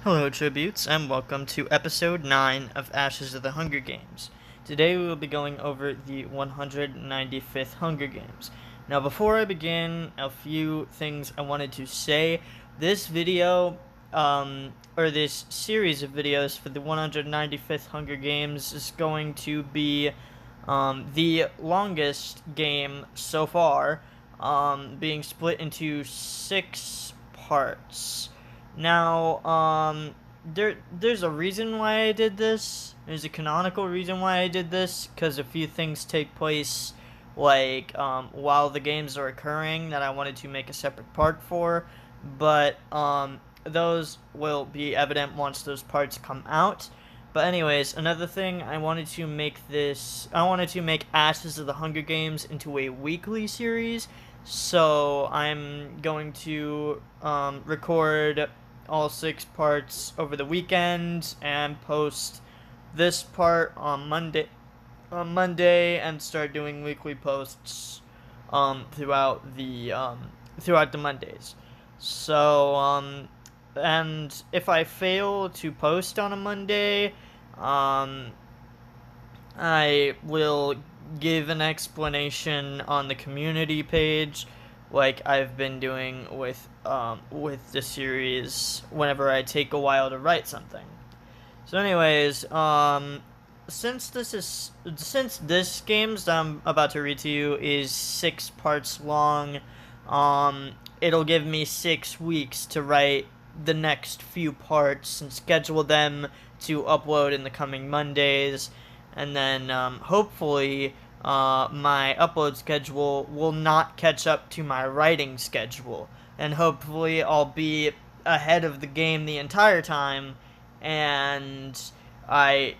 Hello, Tributes, and welcome to Episode 9 of Ashes of the Hunger Games. Today we will be going over the 195th Hunger Games. Now, before I begin, a few things I wanted to say. This video, or this series of videos for the 195th Hunger Games is going to be the longest game so far, being split into 6 parts. Now, there's a reason why I did this. There's a canonical reason why I did this, because a few things take place, like, while the games are occurring that I wanted to make a separate part for, but, those will be evident once those parts come out. But anyways, another thing, I wanted to make Ashes of the Hunger Games into a weekly series, so I'm going to, record all 6 parts over the weekend and post this part on Monday and start doing weekly posts throughout the Mondays. So and if I fail to post on a Monday, I will give an explanation on the community page, like I've been doing with the series whenever I take a while to write something. So anyways, since this games that I'm about to read to you is 6 parts long, it'll give me 6 weeks to write the next few parts and schedule them to upload in the coming Mondays, and then hopefully my upload schedule will not catch up to my writing schedule, and hopefully I'll be ahead of the game the entire time, and I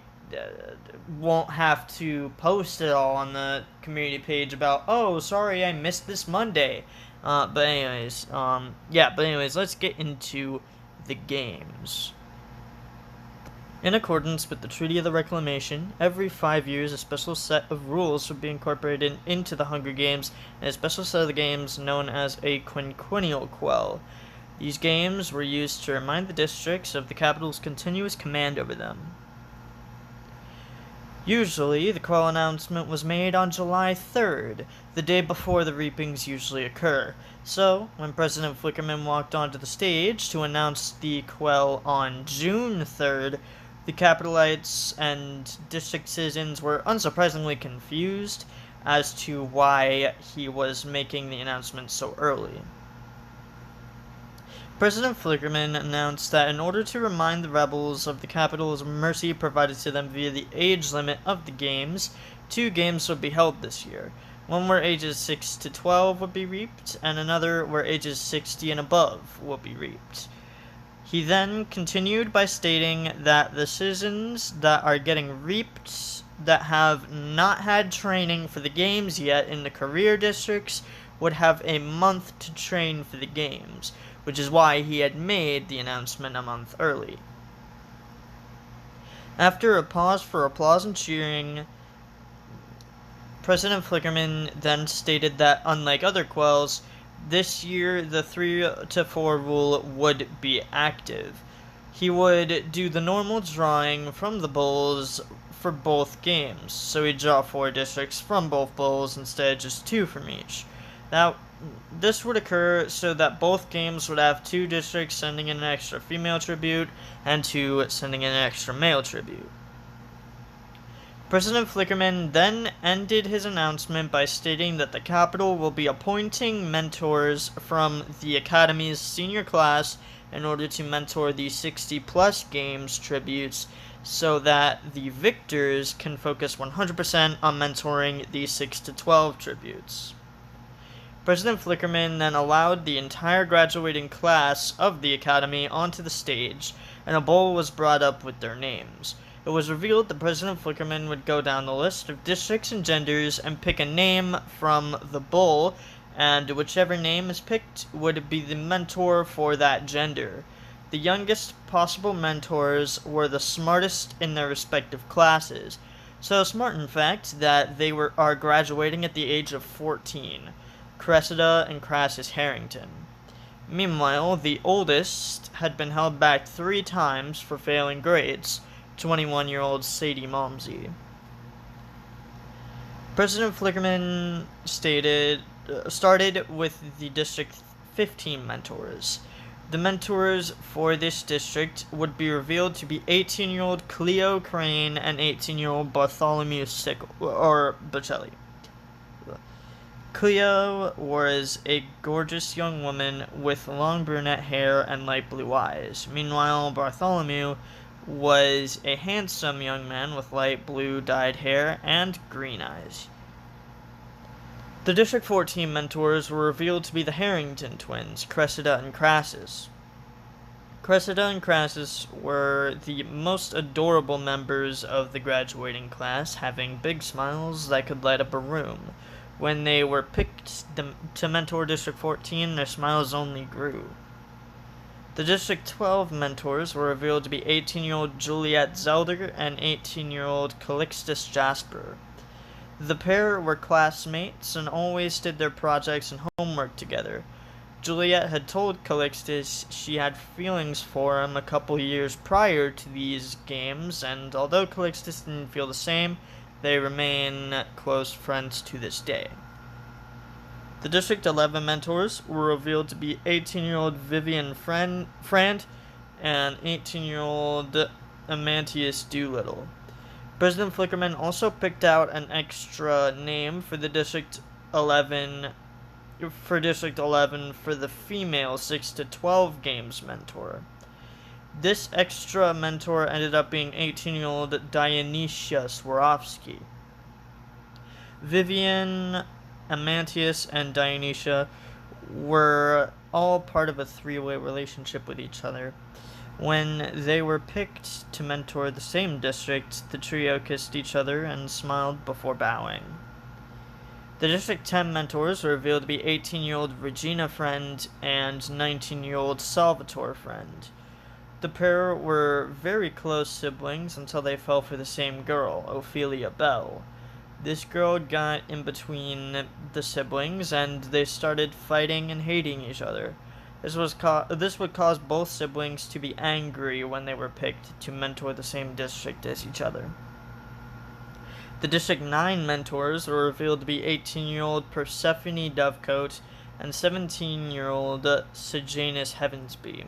won't have to post it all on the community page about, oh, sorry, I missed this Monday. But anyways, let's get into the games. In accordance with the Treaty of the Reclamation, every 5 years a special set of rules would be incorporated into the Hunger Games, and a special set of the games known as a Quinquennial Quell. These games were used to remind the districts of the capital's continuous command over them. Usually, the Quell announcement was made on July 3rd, the day before the reapings usually occur. So, when President Flickerman walked onto the stage to announce the Quell on June 3rd, the capitalites and district citizens were unsurprisingly confused as to why he was making the announcement so early. President Flickerman announced that in order to remind the rebels of the capital's mercy provided to them via the age limit of the games, 2 games would be held this year. One where ages 6 to 12 would be reaped, and another where ages 60 and above would be reaped. He then continued by stating that the citizens that are getting reaped that have not had training for the games yet in the career districts would have a month to train for the games, which is why he had made the announcement a month early. After a pause for applause and cheering, President Flickerman then stated that, unlike other Quells, this year the 3 to 4 rule would be active. He would do the normal drawing from the bowls for both games, so he'd draw 4 districts from both bowls instead of just 2 from each. Now, this would occur so that both games would have 2 districts sending in an extra female tribute and 2 sending in an extra male tribute. President Flickerman then ended his announcement by stating that the capital will be appointing mentors from the Academy's senior class in order to mentor the 60-plus games tributes so that the victors can focus 100% on mentoring the 6 to 12 tributes. President Flickerman then allowed the entire graduating class of the Academy onto the stage, and a bowl was brought up with their names. It was revealed that President Flickerman would go down the list of districts and genders and pick a name from the bowl, and whichever name is picked would be the mentor for that gender. The youngest possible mentors were the smartest in their respective classes. So smart, in fact, that they are graduating at the age of 14. Cressida and Crassus Harrington. Meanwhile, the oldest had been held back 3 times for failing grades, 21-year-old Sadie Momsey. President Flickerman started with the District 15 mentors. The mentors for this district would be revealed to be 18-year-old Cleo Crane and 18-year-old Bartholomew Bocelli. Cleo was a gorgeous young woman with long brunette hair and light blue eyes. Meanwhile, Bartholomew was a handsome young man with light blue dyed hair and green eyes. The District 14 mentors were revealed to be the Harrington twins, Cressida and Crassus. Cressida and Crassus were the most adorable members of the graduating class, having big smiles that could light up a room. When they were picked to mentor District 14, their smiles only grew. The District 12 mentors were revealed to be 18-year-old Juliet Zelder and 18-year-old Calixtus Jasper. The pair were classmates and always did their projects and homework together. Juliet had told Calixtus she had feelings for him a couple years prior to these games, and although Calixtus didn't feel the same, they remain close friends to this day. The District 11 mentors were revealed to be 18-year-old Vivian Friend and 18-year-old Amantius Doolittle. President Flickerman also picked out an extra name for the District 11 for the female 6 to 12 games mentor. This extra mentor ended up being 18-year-old Dionysia Swarovski. Vivian, Amantius, and Dionysia were all part of a 3-way relationship with each other. When they were picked to mentor the same district, the trio kissed each other and smiled before bowing. The District 10 mentors were revealed to be 18-year-old Regina Friend and 19-year-old Salvatore Friend. The pair were very close siblings until they fell for the same girl, Ophelia Bell. This girl got in between the siblings, and they started fighting and hating each other. This would cause both siblings to be angry when they were picked to mentor the same district as each other. The District 9 mentors were revealed to be 18-year-old Persephone Dovecote and 17-year-old Sejanus Heavensby.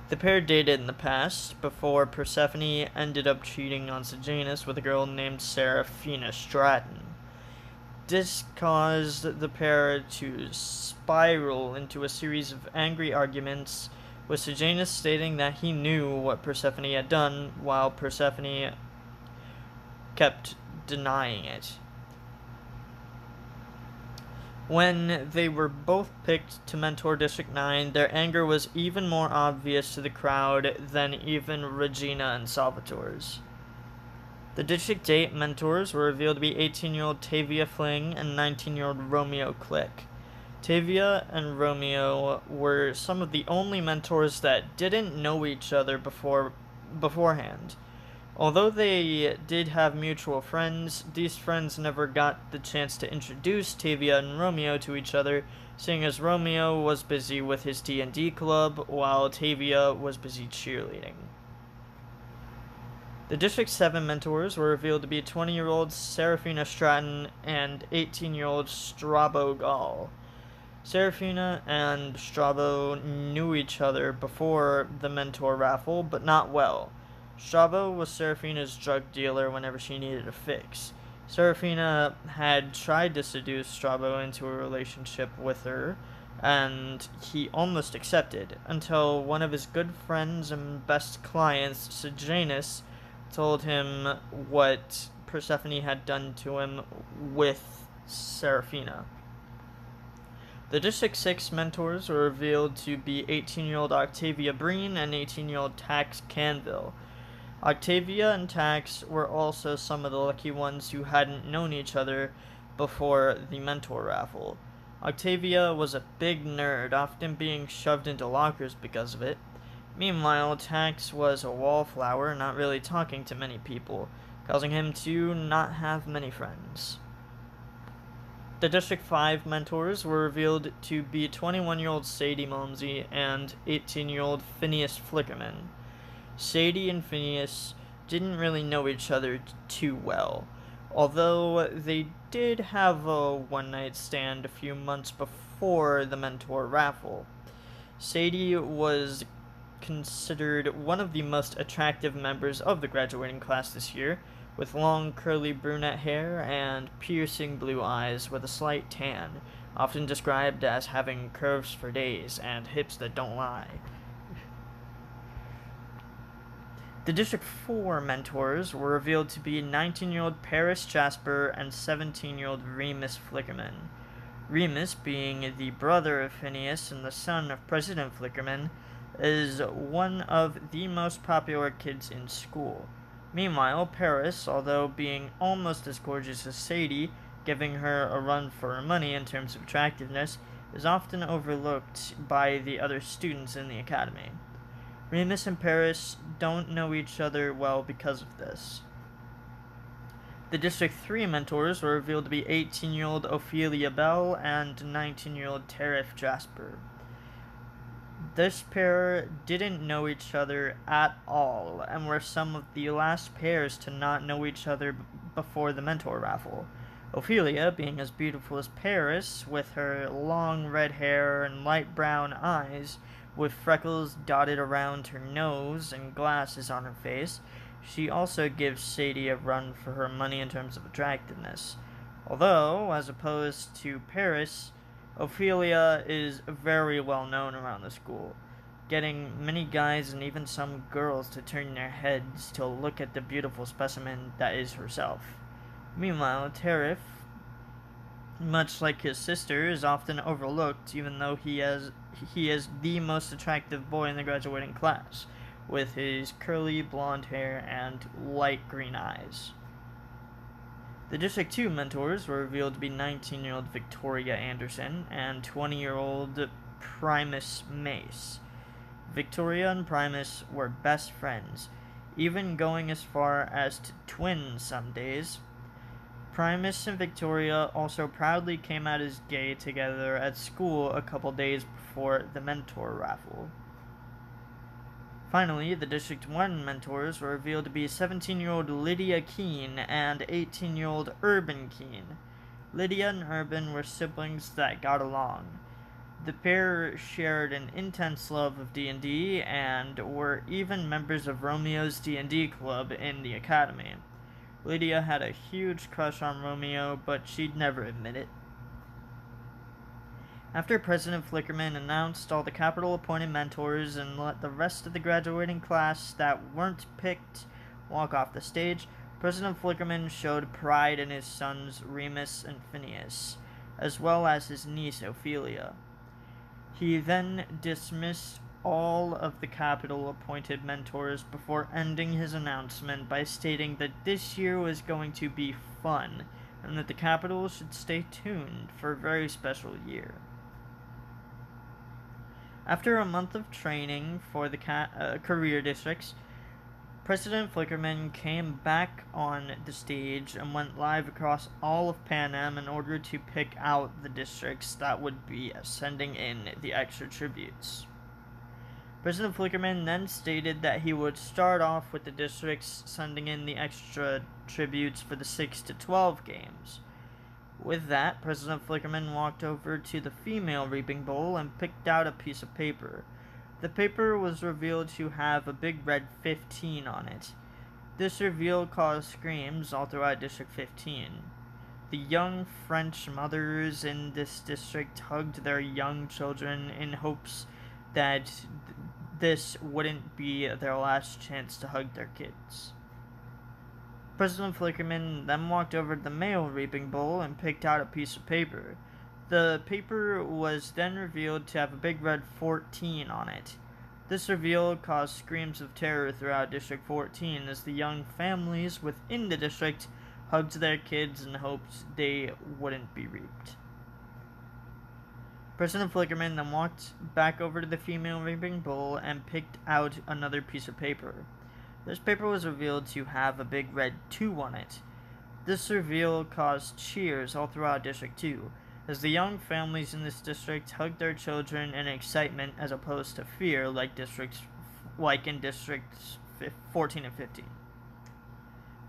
The pair dated in the past, before Persephone ended up cheating on Sejanus with a girl named Seraphina Stratton. This caused the pair to spiral into a series of angry arguments, with Sejanus stating that he knew what Persephone had done, while Persephone kept denying it. When they were both picked to mentor District 9, their anger was even more obvious to the crowd than even Regina and Salvatore's. The District 8 mentors were revealed to be 18-year-old Tavia Fling and 19-year-old Romeo Click. Tavia and Romeo were some of the only mentors that didn't know each other beforehand. Although they did have mutual friends, these friends never got the chance to introduce Tavia and Romeo to each other, seeing as Romeo was busy with his D&D club, while Tavia was busy cheerleading. The District 7 mentors were revealed to be 20-year-old Seraphina Stratton and 18-year-old Strabo Gall. Seraphina and Strabo knew each other before the mentor raffle, but not well. Strabo was Seraphina's drug dealer whenever she needed a fix. Seraphina had tried to seduce Strabo into a relationship with her, and he almost accepted, until one of his good friends and best clients, Sejanus, told him what Persephone had done to him with Seraphina. The District 6 mentors were revealed to be 18-year-old Octavia Breen and 18-year-old Tax Canville. Octavia and Tax were also some of the lucky ones who hadn't known each other before the mentor raffle. Octavia was a big nerd, often being shoved into lockers because of it. Meanwhile, Tax was a wallflower, not really talking to many people, causing him to not have many friends. The District 5 mentors were revealed to be 21-year-old Sadie Malmsey and 18-year-old Phineas Flickerman. Sadie and Phineas didn't really know each other too well, although they did have a one-night stand a few months before the mentor raffle. Sadie was considered one of the most attractive members of the graduating class this year, with long curly brunette hair and piercing blue eyes with a slight tan, often described as having curves for days and hips that don't lie. The District 4 mentors were revealed to be 19-year-old Paris Jasper and 17-year-old Remus Flickerman. Remus, being the brother of Phineas and the son of President Flickerman, is one of the most popular kids in school. Meanwhile, Paris, although being almost as gorgeous as Sadie, giving her a run for her money in terms of attractiveness, is often overlooked by the other students in the academy. Remus and Paris don't know each other well because of this. The District 3 mentors were revealed to be 18-year-old Ophelia Bell and 19-year-old Tariff Jasper. This pair didn't know each other at all and were some of the last pairs to not know each other before the mentor raffle. Ophelia, being as beautiful as Paris, with her long red hair and light brown eyes, with freckles dotted around her nose and glasses on her face, she also gives Sadie a run for her money in terms of attractiveness. Although, as opposed to Paris, Ophelia is very well known around the school, getting many guys and even some girls to turn their heads to look at the beautiful specimen that is herself. Meanwhile, Tariff, much like his sister, is often overlooked, even though he is the most attractive boy in the graduating class, with his curly blonde hair and light green eyes. The District 2 mentors were revealed to be 19-year-old Victoria Anderson and 20-year-old Primus Mace. Victoria and Primus were best friends, even going as far as to twins some days. Primus and Victoria also proudly came out as gay together at school a couple days before the mentor raffle. Finally, the District 1 mentors were revealed to be 17-year-old Lydia Keene and 18-year-old Urban Keene. Lydia and Urban were siblings that got along. The pair shared an intense love of D&D and were even members of Romeo's D&D club in the academy. Lydia had a huge crush on Romeo, but she'd never admit it. After President Flickerman announced all the capital-appointed mentors and let the rest of the graduating class that weren't picked walk off the stage, President Flickerman showed pride in his sons Remus and Phineas, as well as his niece Ophelia. He then dismissed all of the capital-appointed mentors before ending his announcement by stating that this year was going to be fun, and that the capital should stay tuned for a very special year. After a month of training for the career districts, President Flickerman came back on the stage and went live across all of Pan Am in order to pick out the districts that would be sending in the extra tributes. President Flickerman then stated that he would start off with the districts sending in the extra tributes for the 6 to 12 games. With that, President Flickerman walked over to the female reaping bowl and picked out a piece of paper. The paper was revealed to have a big red 15 on it. This reveal caused screams all throughout District 15. The young French mothers in this district hugged their young children in hopes that this wouldn't be their last chance to hug their kids. President Flickerman then walked over to the male reaping bowl and picked out a piece of paper. The paper was then revealed to have a big red 14 on it. This reveal caused screams of terror throughout District 14 as the young families within the district hugged their kids in hopes they wouldn't be reaped. President Flickerman then walked back over to the female reaping bowl and picked out another piece of paper. This paper was revealed to have a big red 2 on it. This reveal caused cheers all throughout District 2, as the young families in this district hugged their children in excitement as opposed to fear like in Districts 14 and 15.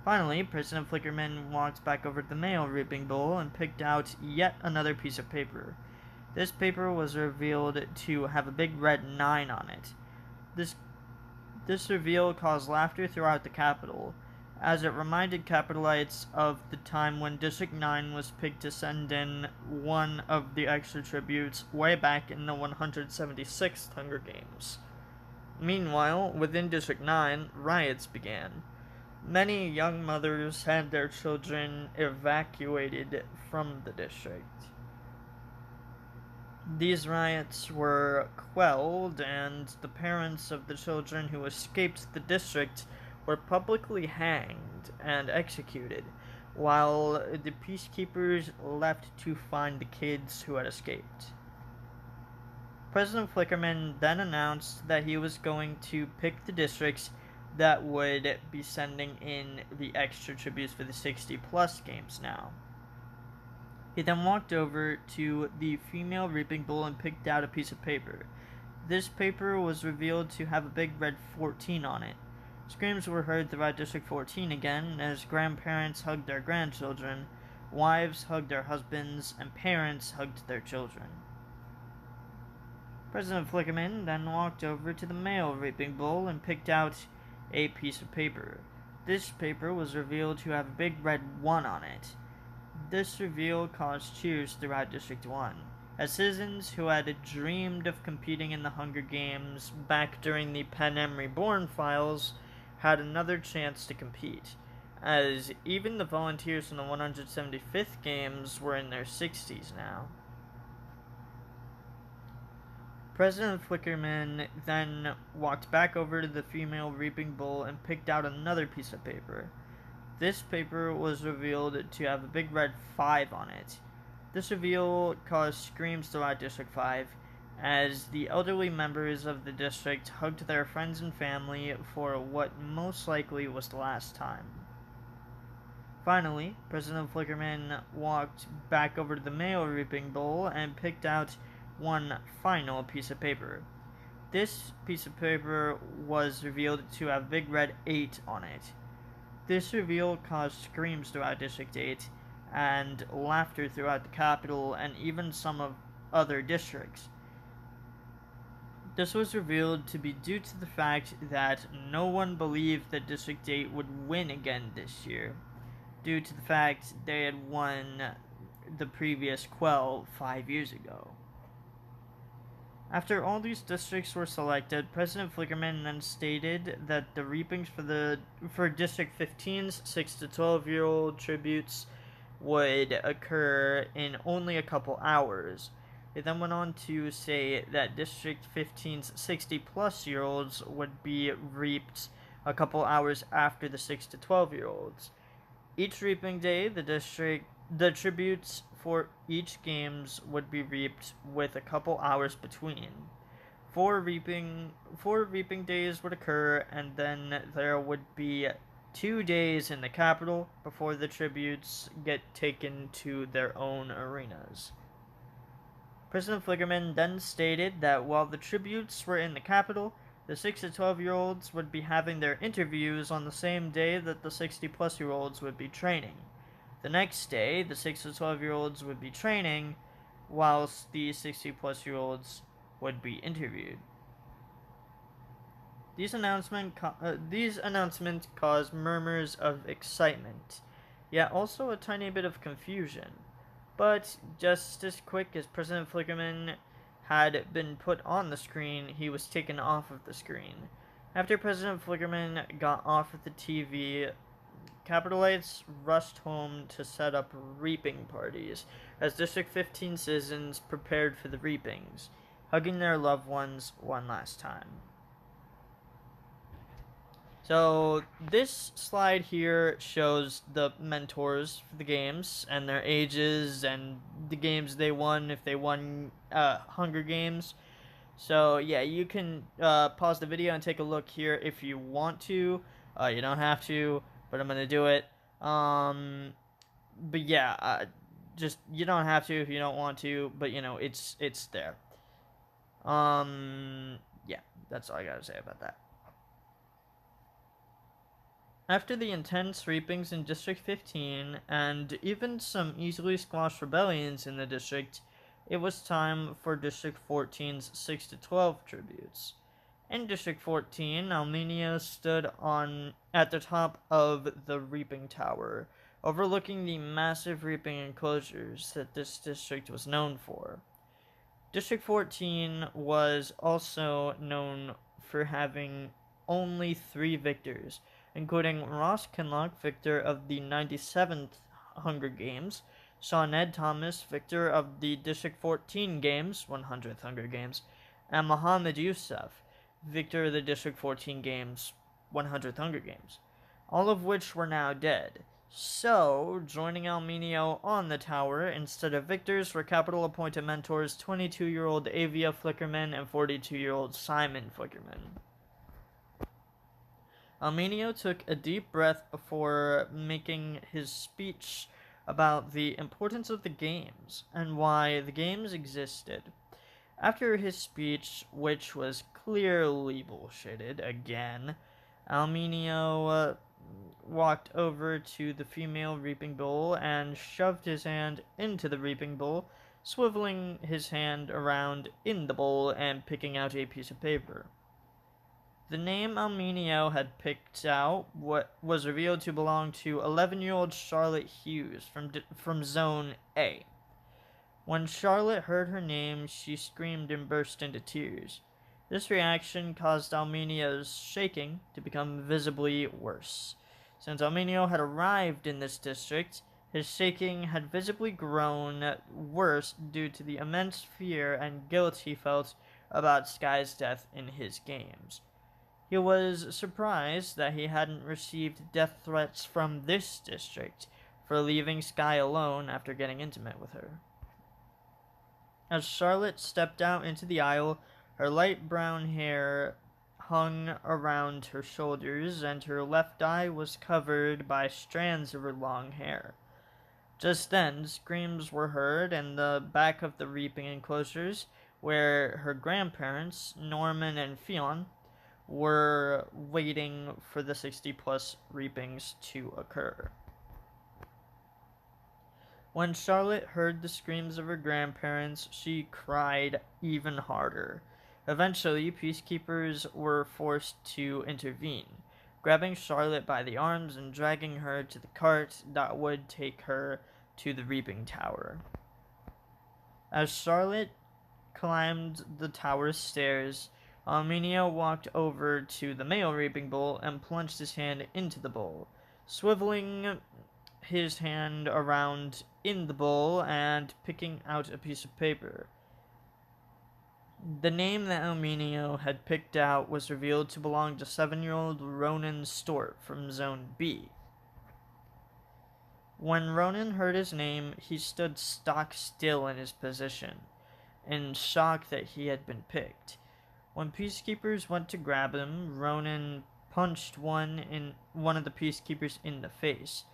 Finally, President Flickerman walked back over to the mail reaping bowl and picked out yet another piece of paper. This paper was revealed to have a big red 9 on it. This reveal caused laughter throughout the Capitol, as it reminded Capitolites of the time when District 9 was picked to send in one of the extra tributes way back in the 176th Hunger Games. Meanwhile, within District 9, riots began. Many young mothers had their children evacuated from the district. These riots were quelled, and the parents of the children who escaped the district were publicly hanged and executed, while the peacekeepers left to find the kids who had escaped. President Flickerman then announced that he was going to pick the districts that would be sending in the extra tributes for the 60-plus games now. He then walked over to the female reaping bowl and picked out a piece of paper. This paper was revealed to have a big red 14 on it. Screams were heard throughout District 14 again, as grandparents hugged their grandchildren, wives hugged their husbands, and parents hugged their children. President Flickerman then walked over to the male reaping bowl and picked out a piece of paper. This paper was revealed to have a big red 1 on it. This reveal caused cheers throughout District 1, as citizens who had dreamed of competing in the Hunger Games back during the Panem Reborn files had another chance to compete, as even the volunteers from the 175th Games were in their 60s now. President Flickerman then walked back over to the female reaping bowl and picked out another piece of paper. This paper was revealed to have a big red 5 on it. This reveal caused screams throughout District 5, as the elderly members of the district hugged their friends and family for what most likely was the last time. Finally, President Flickerman walked back over to the male reaping bowl and picked out one final piece of paper. This piece of paper was revealed to have a big red 8 on it. This reveal caused screams throughout District 8 and laughter throughout the Capitol and even some of other districts. This was revealed to be due to the fact that no one believed that District 8 would win again this year, due to the fact they had won the previous Quell 5 years ago. After all these districts were selected, President Flickerman then stated that the reapings for District 15's 6 to 12-year-old tributes would occur in only a couple hours. He then went on to say that District 15's 60-plus-year-olds would be reaped a couple hours after the 6 to 12-year-olds. Each reaping day, the tributes for each games would be reaped with a couple hours between. Four reaping days would occur, and then there would be 2 days in the Capitol before the tributes get taken to their own arenas. President Flickerman then stated that while the tributes were in the Capitol, the 6 to 12-year-olds would be having their interviews on the same day that the 60-plus-year-olds would be training. The next day, the 6 to 12-year-olds would be training, whilst the 60-plus-year-olds would be interviewed. These announcements caused murmurs of excitement, yet also a tiny bit of confusion. But just as quick as President Flickerman had been put on the screen, he was taken off of the screen. After President Flickerman got off of the TV, Capitolites rushed home to set up reaping parties, as District 15 citizens prepared for the reapings, hugging their loved ones one last time. So, this slide here shows the mentors for the games, and their ages, and the games they won, if they won Hunger Games. So, yeah, you can pause the video and take a look here if you want to. You don't have to, but I'm going to do it. but yeah, just you don't have to if you don't want to, but it's there. Yeah, that's all I gotta say about that. After the intense reapings in District 15, and even some easily squashed rebellions in the district, it was time for District 14's 6 to 12 tributes. In District 14, Armenia stood at the top of the reaping tower, overlooking the massive reaping enclosures that this district was known for. District 14 was also known for having only 3 victors, including Ross Kinloch, victor of the 97th Hunger Games, Sean Ed Thomas, victor of the District 14 Games, 100th Hunger Games, and Muhammad Yusuf, victor of the District 14 Games, 100th Hunger Games, all of which were now dead. So, joining Almenio on the tower instead of victors were capital appointed mentors 22-year-old Avia Flickerman and 42-year-old Simon Flickerman. Almenio took a deep breath before making his speech about the importance of the games and why the games existed. After his speech, which was clearly bullshitted again, Almenio walked over to the female reaping bowl and shoved his hand into the reaping bowl, swiveling his hand around in the bowl and picking out a piece of paper. The name Almenio had picked out was revealed to belong to 11-year-old Charlotte Hughes from Zone A. When Charlotte heard her name, she screamed and burst into tears. This reaction caused Almenio's shaking to become visibly worse. Since Almenio had arrived in this district, his shaking had visibly grown worse due to the immense fear and guilt he felt about Sky's death in his games. He was surprised that he hadn't received death threats from this district for leaving Sky alone after getting intimate with her. As Charlotte stepped out into the aisle, her light brown hair hung around her shoulders, and her left eye was covered by strands of her long hair. Just then, screams were heard in the back of the reaping enclosures, where her grandparents, Norman and Fionn, were waiting for the 60-plus reapings to occur. When Charlotte heard the screams of her grandparents, she cried even harder. Eventually, peacekeepers were forced to intervene, grabbing Charlotte by the arms and dragging her to the cart that would take her to the reaping tower. As Charlotte climbed the tower's stairs, Armenio walked over to the male reaping bowl and plunged his hand into the bowl, swiveling his hand around in the bowl and picking out a piece of paper. The name that Armenio had picked out was revealed to belong to 7-year-old Ronan Stort from Zone B. When Ronan heard his name, he stood stock still in his position, in shock that he had been picked. When peacekeepers went to grab him, Ronan punched one of the peacekeepers in the face,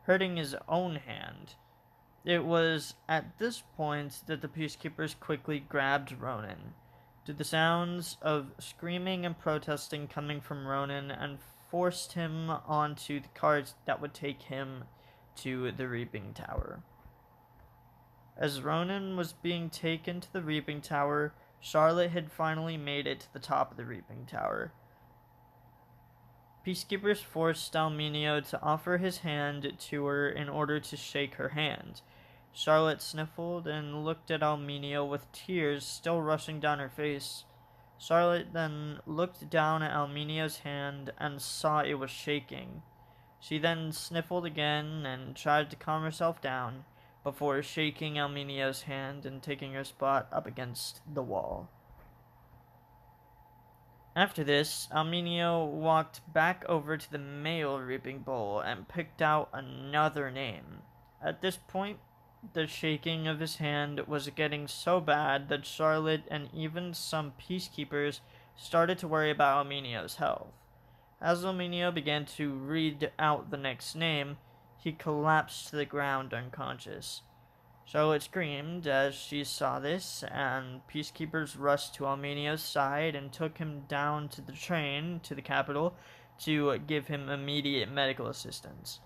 hurting his own hand. It was at this point that the peacekeepers quickly grabbed Ronan, to the sounds of screaming and protesting coming from Ronan, and forced him onto the cart that would take him to the reaping tower. As Ronan was being taken to the reaping tower, Charlotte had finally made it to the top of the reaping tower. Peacekeepers forced Almenio to offer his hand to her in order to shake her hand. Charlotte sniffled and looked at Almenio with tears still rushing down her face. Charlotte then looked down at Almenio's hand and saw it was shaking. She then sniffled again and tried to calm herself down before shaking Almenio's hand and taking her spot up against the wall. After this, Almenio walked back over to the male reaping bowl and picked out another name. At this point, the shaking of his hand was getting so bad that Charlotte and even some peacekeepers started to worry about Almenio's health. As Almenio began to read out the next name, he collapsed to the ground unconscious. Charlotte screamed as she saw this, and peacekeepers rushed to Almenio's side and took him down to the train to the capital to give him immediate medical assistance.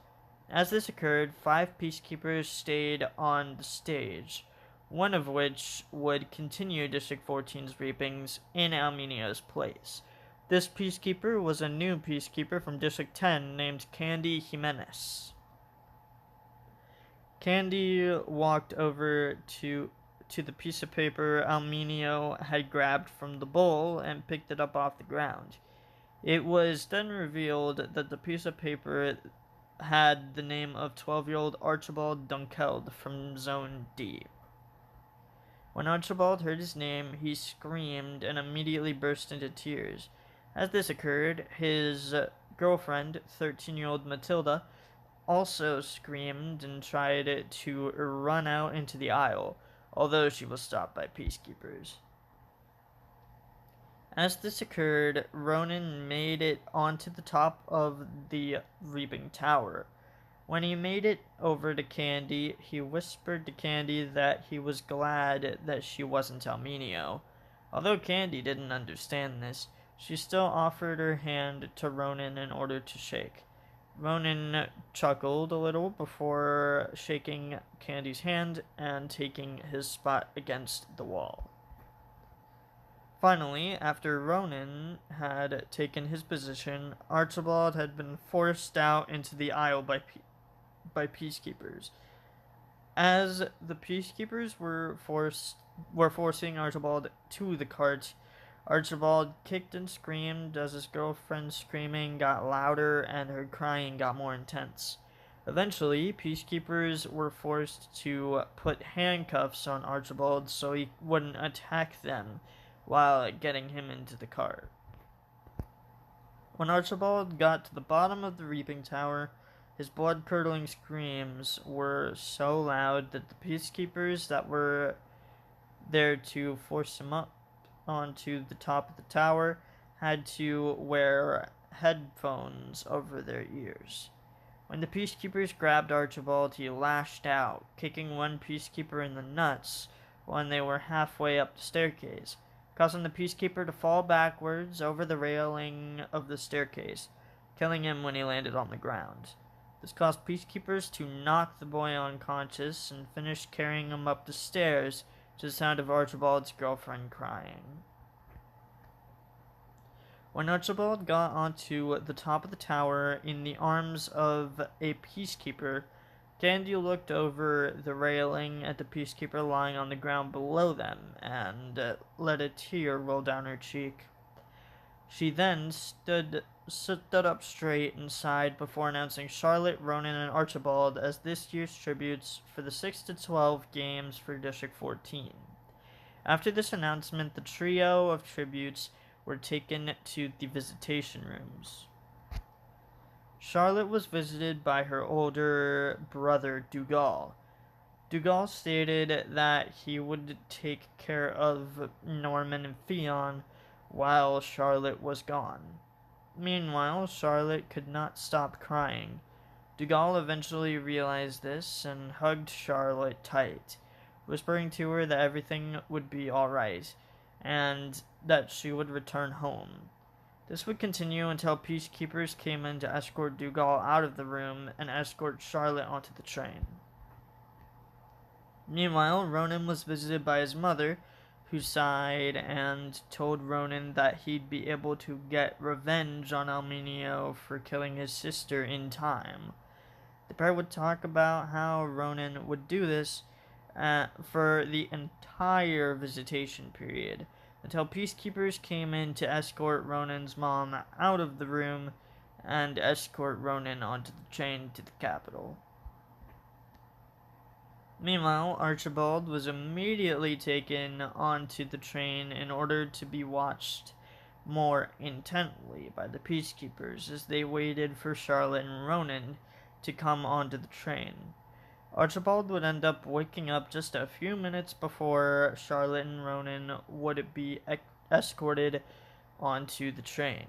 As this occurred, 5 peacekeepers stayed on the stage, one of which would continue District 14's reapings in Almenio's place. This peacekeeper was a new peacekeeper from District 10 named Candy Jimenez. Candy walked over to the piece of paper Almenio had grabbed from the bowl and picked it up off the ground. It was then revealed that the piece of paper had the name of 12-year-old Archibald Dunkeld from Zone D. When Archibald heard his name, he screamed and immediately burst into tears. As this occurred, his girlfriend, 13-year-old Matilda, also screamed and tried to run out into the aisle, although she was stopped by peacekeepers. As this occurred, Ronan made it onto the top of the reaping tower. When he made it over to Candy, he whispered to Candy that he was glad that she wasn't Almenio. Although Candy didn't understand this, she still offered her hand to Ronan in order to shake. Ronan chuckled a little before shaking Candy's hand and taking his spot against the wall. Finally, after Ronan had taken his position, Archibald had been forced out into the aisle by peacekeepers. As the peacekeepers were forcing Archibald to the cart, Archibald kicked and screamed as his girlfriend's screaming got louder and her crying got more intense. Eventually, peacekeepers were forced to put handcuffs on Archibald so he wouldn't attack them while getting him into the cart. When Archibald got to the bottom of the reaping tower, his blood-curdling screams were so loud that the peacekeepers that were there to force him up onto the top of the tower had to wear headphones over their ears. When the peacekeepers grabbed Archibald, he lashed out, kicking one peacekeeper in the nuts when they were halfway up the staircase, causing the peacekeeper to fall backwards over the railing of the staircase, killing him when he landed on the ground. This caused peacekeepers to knock the boy unconscious and finished carrying him up the stairs to the sound of Archibald's girlfriend crying. When Archibald got onto the top of the tower in the arms of a peacekeeper, Candy looked over the railing at the peacekeeper lying on the ground below them and let a tear roll down her cheek. She then stood up straight and sighed before announcing Charlotte, Ronan, and Archibald as this year's tributes for the 6-12 games for District 14. After this announcement, the trio of tributes were taken to the visitation rooms. Charlotte was visited by her older brother, Dougal. Dougal stated that he would take care of Norman and Fionn while Charlotte was gone. Meanwhile, Charlotte could not stop crying. Dougal eventually realized this and hugged Charlotte tight, whispering to her that everything would be alright, and that she would return home. This would continue until peacekeepers came in to escort Dougal out of the room and escort Charlotte onto the train. Meanwhile, Ronan was visited by his mother, who sighed and told Ronan that he'd be able to get revenge on Almenio for killing his sister in time. The pair would talk about how Ronan would do this for the entire visitation period, until peacekeepers came in to escort Ronan's mom out of the room and escort Ronan onto the train to the capital. Meanwhile, Archibald was immediately taken onto the train in order to be watched more intently by the peacekeepers as they waited for Charlotte and Ronan to come onto the train. Archibald would end up waking up just a few minutes before Charlotte and Ronan would be escorted onto the train.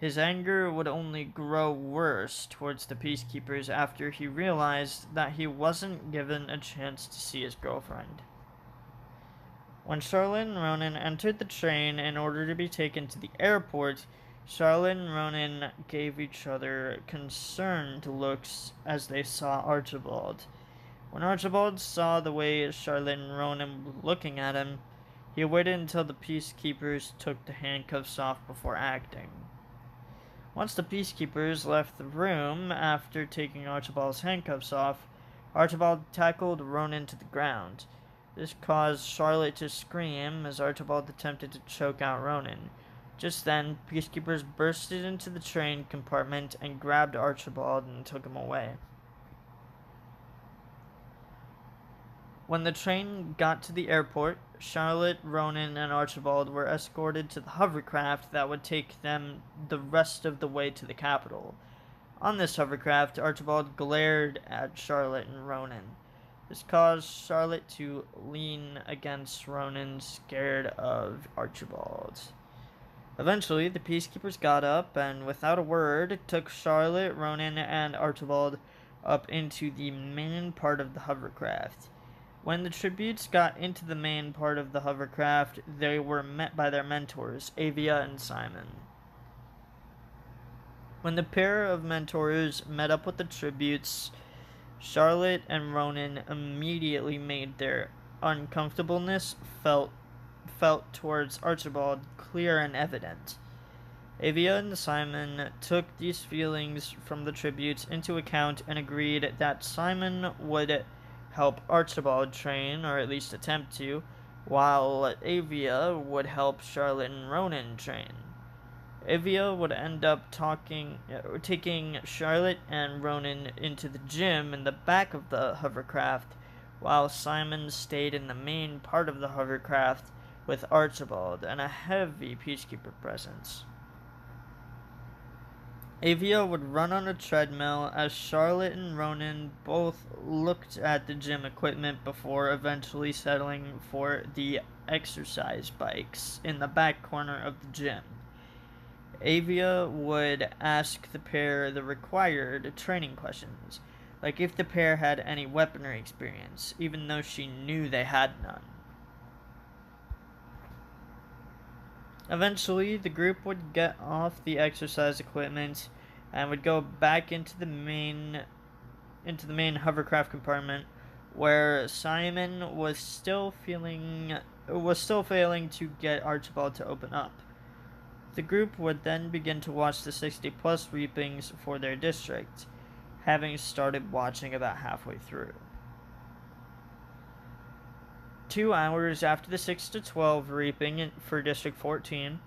His anger would only grow worse towards the peacekeepers after he realized that he wasn't given a chance to see his girlfriend. When Charlotte and Ronan entered the train in order to be taken to the airport, Charlotte and Ronan gave each other concerned looks as they saw Archibald. When Archibald saw the way Charlotte and Ronan were looking at him, he waited until the peacekeepers took the handcuffs off before acting. Once the peacekeepers left the room after taking Archibald's handcuffs off, Archibald tackled Ronan to the ground. This caused Charlotte to scream as Archibald attempted to choke out Ronan. Just then, peacekeepers bursted into the train compartment and grabbed Archibald and took him away. When the train got to the airport, Charlotte, Ronan, and Archibald were escorted to the hovercraft that would take them the rest of the way to the capital. On this hovercraft, Archibald glared at Charlotte and Ronan. This caused Charlotte to lean against Ronan, scared of Archibald. Eventually, the peacekeepers got up and, without a word, took Charlotte, Ronan, and Archibald up into the main part of the hovercraft. When the tributes got into the main part of the hovercraft, they were met by their mentors, Avia and Simon. When the pair of mentors met up with the tributes, Charlotte and Ronan immediately made their uncomfortableness felt towards Archibald clear and evident. Avia and Simon took these feelings from the tributes into account and agreed that Simon would help Archibald train, or at least attempt to, while Avia would help Charlotte and Ronan train. Avia would end up taking Charlotte and Ronan into the gym in the back of the hovercraft, while Simon stayed in the main part of the hovercraft with Archibald and a heavy peacekeeper presence. Avia would run on a treadmill as Charlotte and Ronan both looked at the gym equipment before eventually settling for the exercise bikes in the back corner of the gym. Avia would ask the pair the required training questions, like if the pair had any weaponry experience, even though she knew they had none. Eventually, the group would get off the exercise equipment and would go back into the main hovercraft compartment, where Simon was still failing to get Archibald to open up. The group would then begin to watch the 60-plus reapings for their district, having started watching about halfway through. 2 hours after the 6 to 12 reaping for District 14,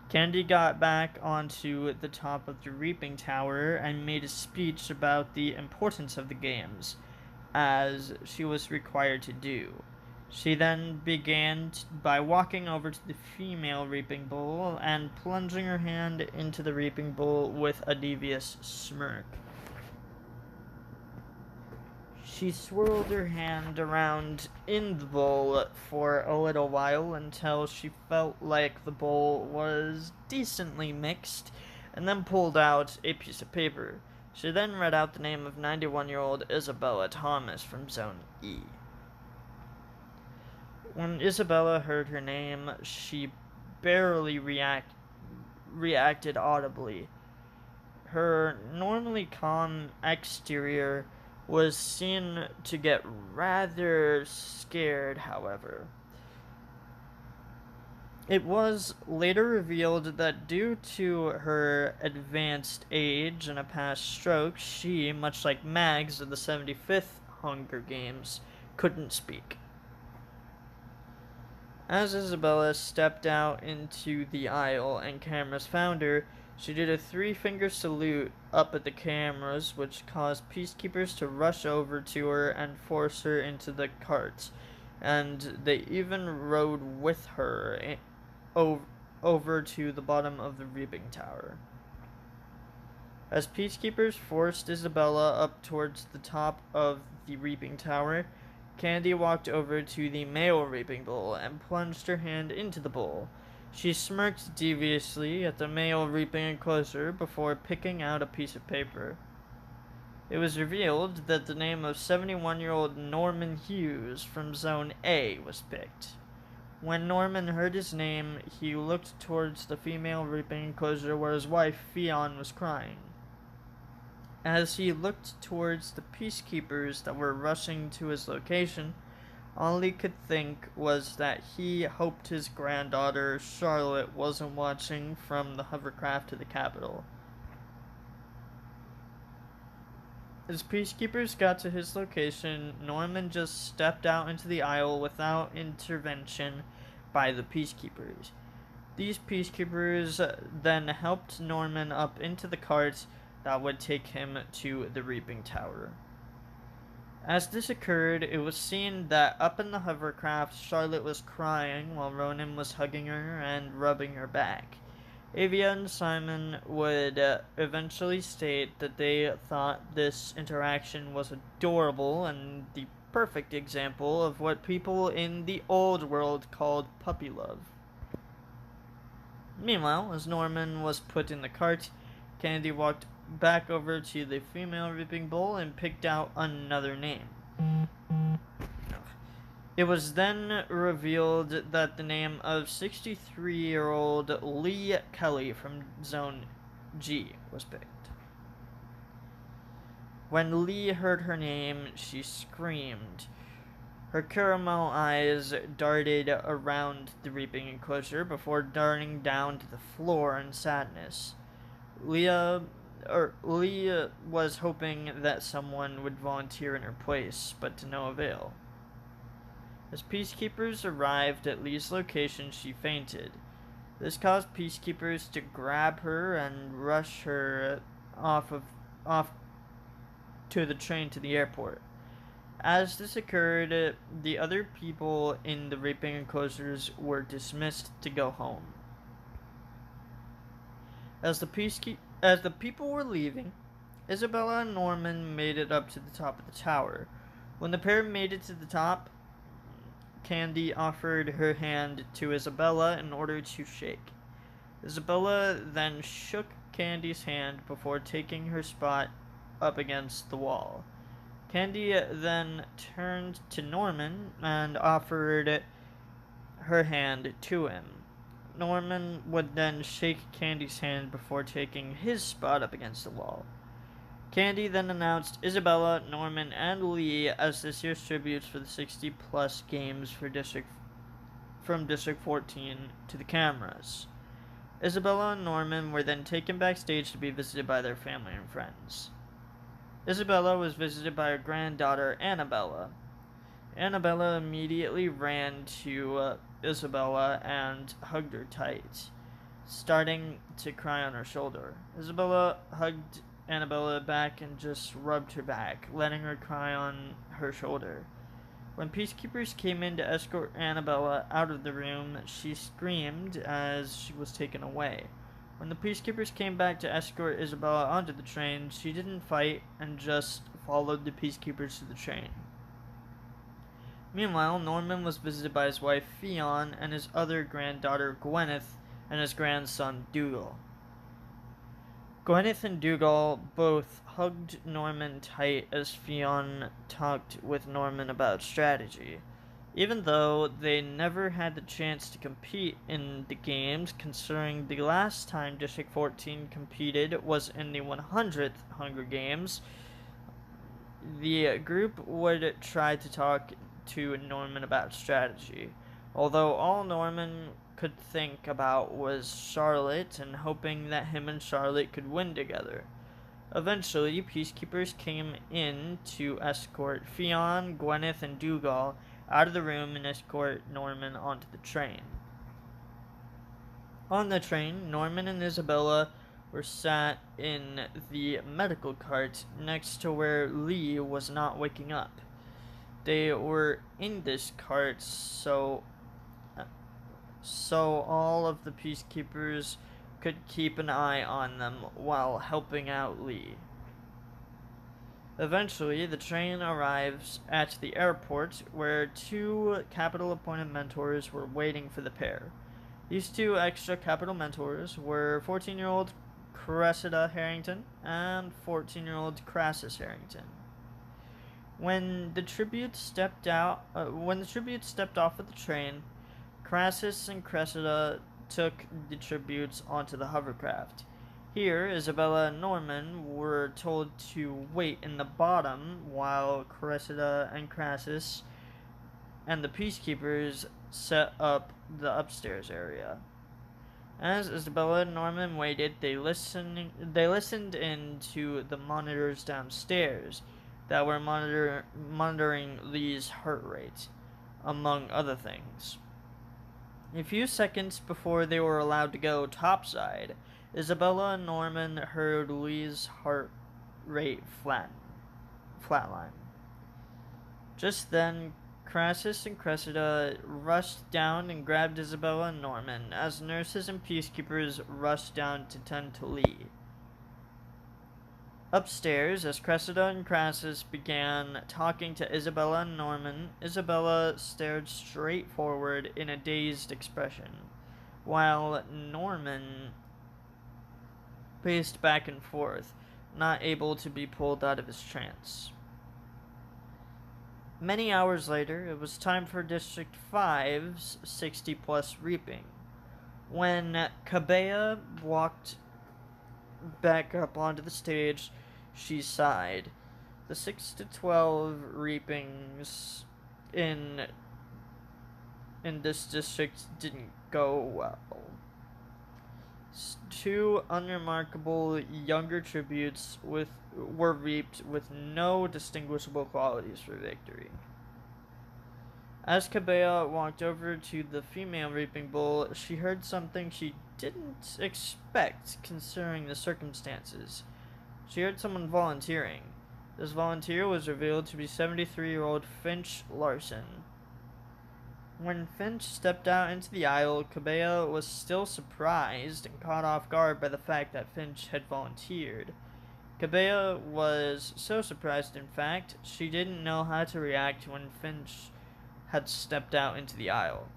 Candy got back onto the top of the reaping tower and made a speech about the importance of the games, as she was required to do. She then began by walking over to the female reaping bull and plunging her hand into the reaping bull with a devious smirk. She swirled her hand around in the bowl for a little while until she felt like the bowl was decently mixed, and then pulled out a piece of paper. She then read out the name of 91-year-old Isabella Thomas from Zone E. When Isabella heard her name, she barely reacted audibly. Her normally calm exterior was seen to get rather scared, however. It was later revealed that due to her advanced age and a past stroke, she, much like Mags of the 75th Hunger Games, couldn't speak. As Isabella stepped out into the aisle and cameras found her, she did a 3-finger salute up at the cameras, which caused peacekeepers to rush over to her and force her into the cart, and they even rode with her over to the bottom of the reaping tower. As peacekeepers forced Isabella up towards the top of the reaping tower, Candy walked over to the male reaping bull and plunged her hand into the bowl. She smirked deviously at the mail reaping enclosure before picking out a piece of paper. It was revealed that the name of 71-year-old Norman Hughes from Zone A was picked. When Norman heard his name, he looked towards the female reaping enclosure where his wife, Fionn, was crying. As he looked towards the peacekeepers that were rushing to his location, all he could think was that he hoped his granddaughter, Charlotte, wasn't watching from the hovercraft to the Capitol. As peacekeepers got to his location, Norman just stepped out into the aisle without intervention by the peacekeepers. These peacekeepers then helped Norman up into the cart that would take him to the reaping tower. As this occurred, it was seen that up in the hovercraft, Charlotte was crying while Ronan was hugging her and rubbing her back. Avia and Simon would eventually state that they thought this interaction was adorable and the perfect example of what people in the old world called puppy love. Meanwhile, as Norman was put in the cart, Kennedy walked back over to the female reaping bowl and picked out another name. It was then revealed that the name of 63-year-old Lee Kelly from Zone G was picked. When Lee heard her name, she screamed. Her caramel eyes darted around the reaping enclosure before darting down to the floor in sadness. Lee was hoping that someone would volunteer in her place, but to no avail. As peacekeepers arrived at Lee's location, she fainted. This caused peacekeepers to grab her and rush her off to the train to the airport. As this occurred, the other people in the reaping enclosures were dismissed to go home. As the people were leaving, Isabella and Norman made it up to the top of the tower. When the pair made it to the top, Candy offered her hand to Isabella in order to shake. Isabella then shook Candy's hand before taking her spot up against the wall. Candy then turned to Norman and offered her hand to him. Norman would then shake Candy's hand before taking his spot up against the wall. Candy then announced Isabella, Norman, and Lee as this year's tributes for the 60-plus games from District 14 to the cameras. Isabella and Norman were then taken backstage to be visited by their family and friends. Isabella was visited by her granddaughter, Annabella. Annabella immediately ran to Isabella and hugged her tight, starting to cry on her shoulder. Isabella hugged Annabella back and just rubbed her back, letting her cry on her shoulder. When peacekeepers came in to escort Annabella out of the room, she screamed as she was taken away. When the peacekeepers came back to escort Isabella onto the train, she didn't fight and just followed the peacekeepers to the train. Meanwhile, Norman was visited by his wife Fionn and his other granddaughter Gwyneth and his grandson Dougal. Gwyneth and Dougal both hugged Norman tight as Fionn talked with Norman about strategy. Even though they never had the chance to compete in the games, considering the last time District 14 competed was in the 100th Hunger Games, the group would try to talk to Norman about strategy. Although all Norman could think about was Charlotte and hoping that him and Charlotte could win together. Eventually, peacekeepers came in to escort Fionn, Gwyneth, and Dougal out of the room and escort Norman onto the train. On the train, Norman and Isabella were sat in the medical cart next to where Lee was not waking up. They were in this cart so all of the peacekeepers could keep an eye on them while helping out Lee. Eventually, the train arrives at the airport where two Capitol-appointed mentors were waiting for the pair. These two extra capital mentors were 14-year-old Cressida Harrington and 14-year-old Crassus Harrington. When the tribute stepped off of the train, Crassus and Cressida took the tributes onto the hovercraft. Here, Isabella and Norman were told to wait in the bottom while Cressida and Crassus and the peacekeepers set up the upstairs area. As Isabella and Norman waited, they listened into the monitors downstairs that were monitoring Lee's heart rate, among other things. A few seconds before they were allowed to go topside, Isabella and Norman heard Lee's heart rate flatline. Just then, Crassus and Cressida rushed down and grabbed Isabella and Norman as nurses and peacekeepers rushed down to tend to Lee. Upstairs, as Cressida and Crassus began talking to Isabella and Norman, Isabella stared straight forward in a dazed expression, while Norman paced back and forth, not able to be pulled out of his trance. Many hours later, it was time for District 5's 60-plus reaping. When Cabea walked back up onto the stage, she sighed. The 6 to 12 reapings in this district didn't go well. Two unremarkable younger tributes were reaped with no distinguishable qualities for victory. As Cabea walked over to the female reaping bull, she heard something she didn't expect considering the circumstances. She heard someone volunteering. This volunteer was revealed to be 73-year-old Finch Larson. When Finch stepped out into the aisle, Cabea was still surprised and caught off guard by the fact that Finch had volunteered. Cabea was so surprised, in fact, she didn't know how to react when Finch had stepped out into the aisle.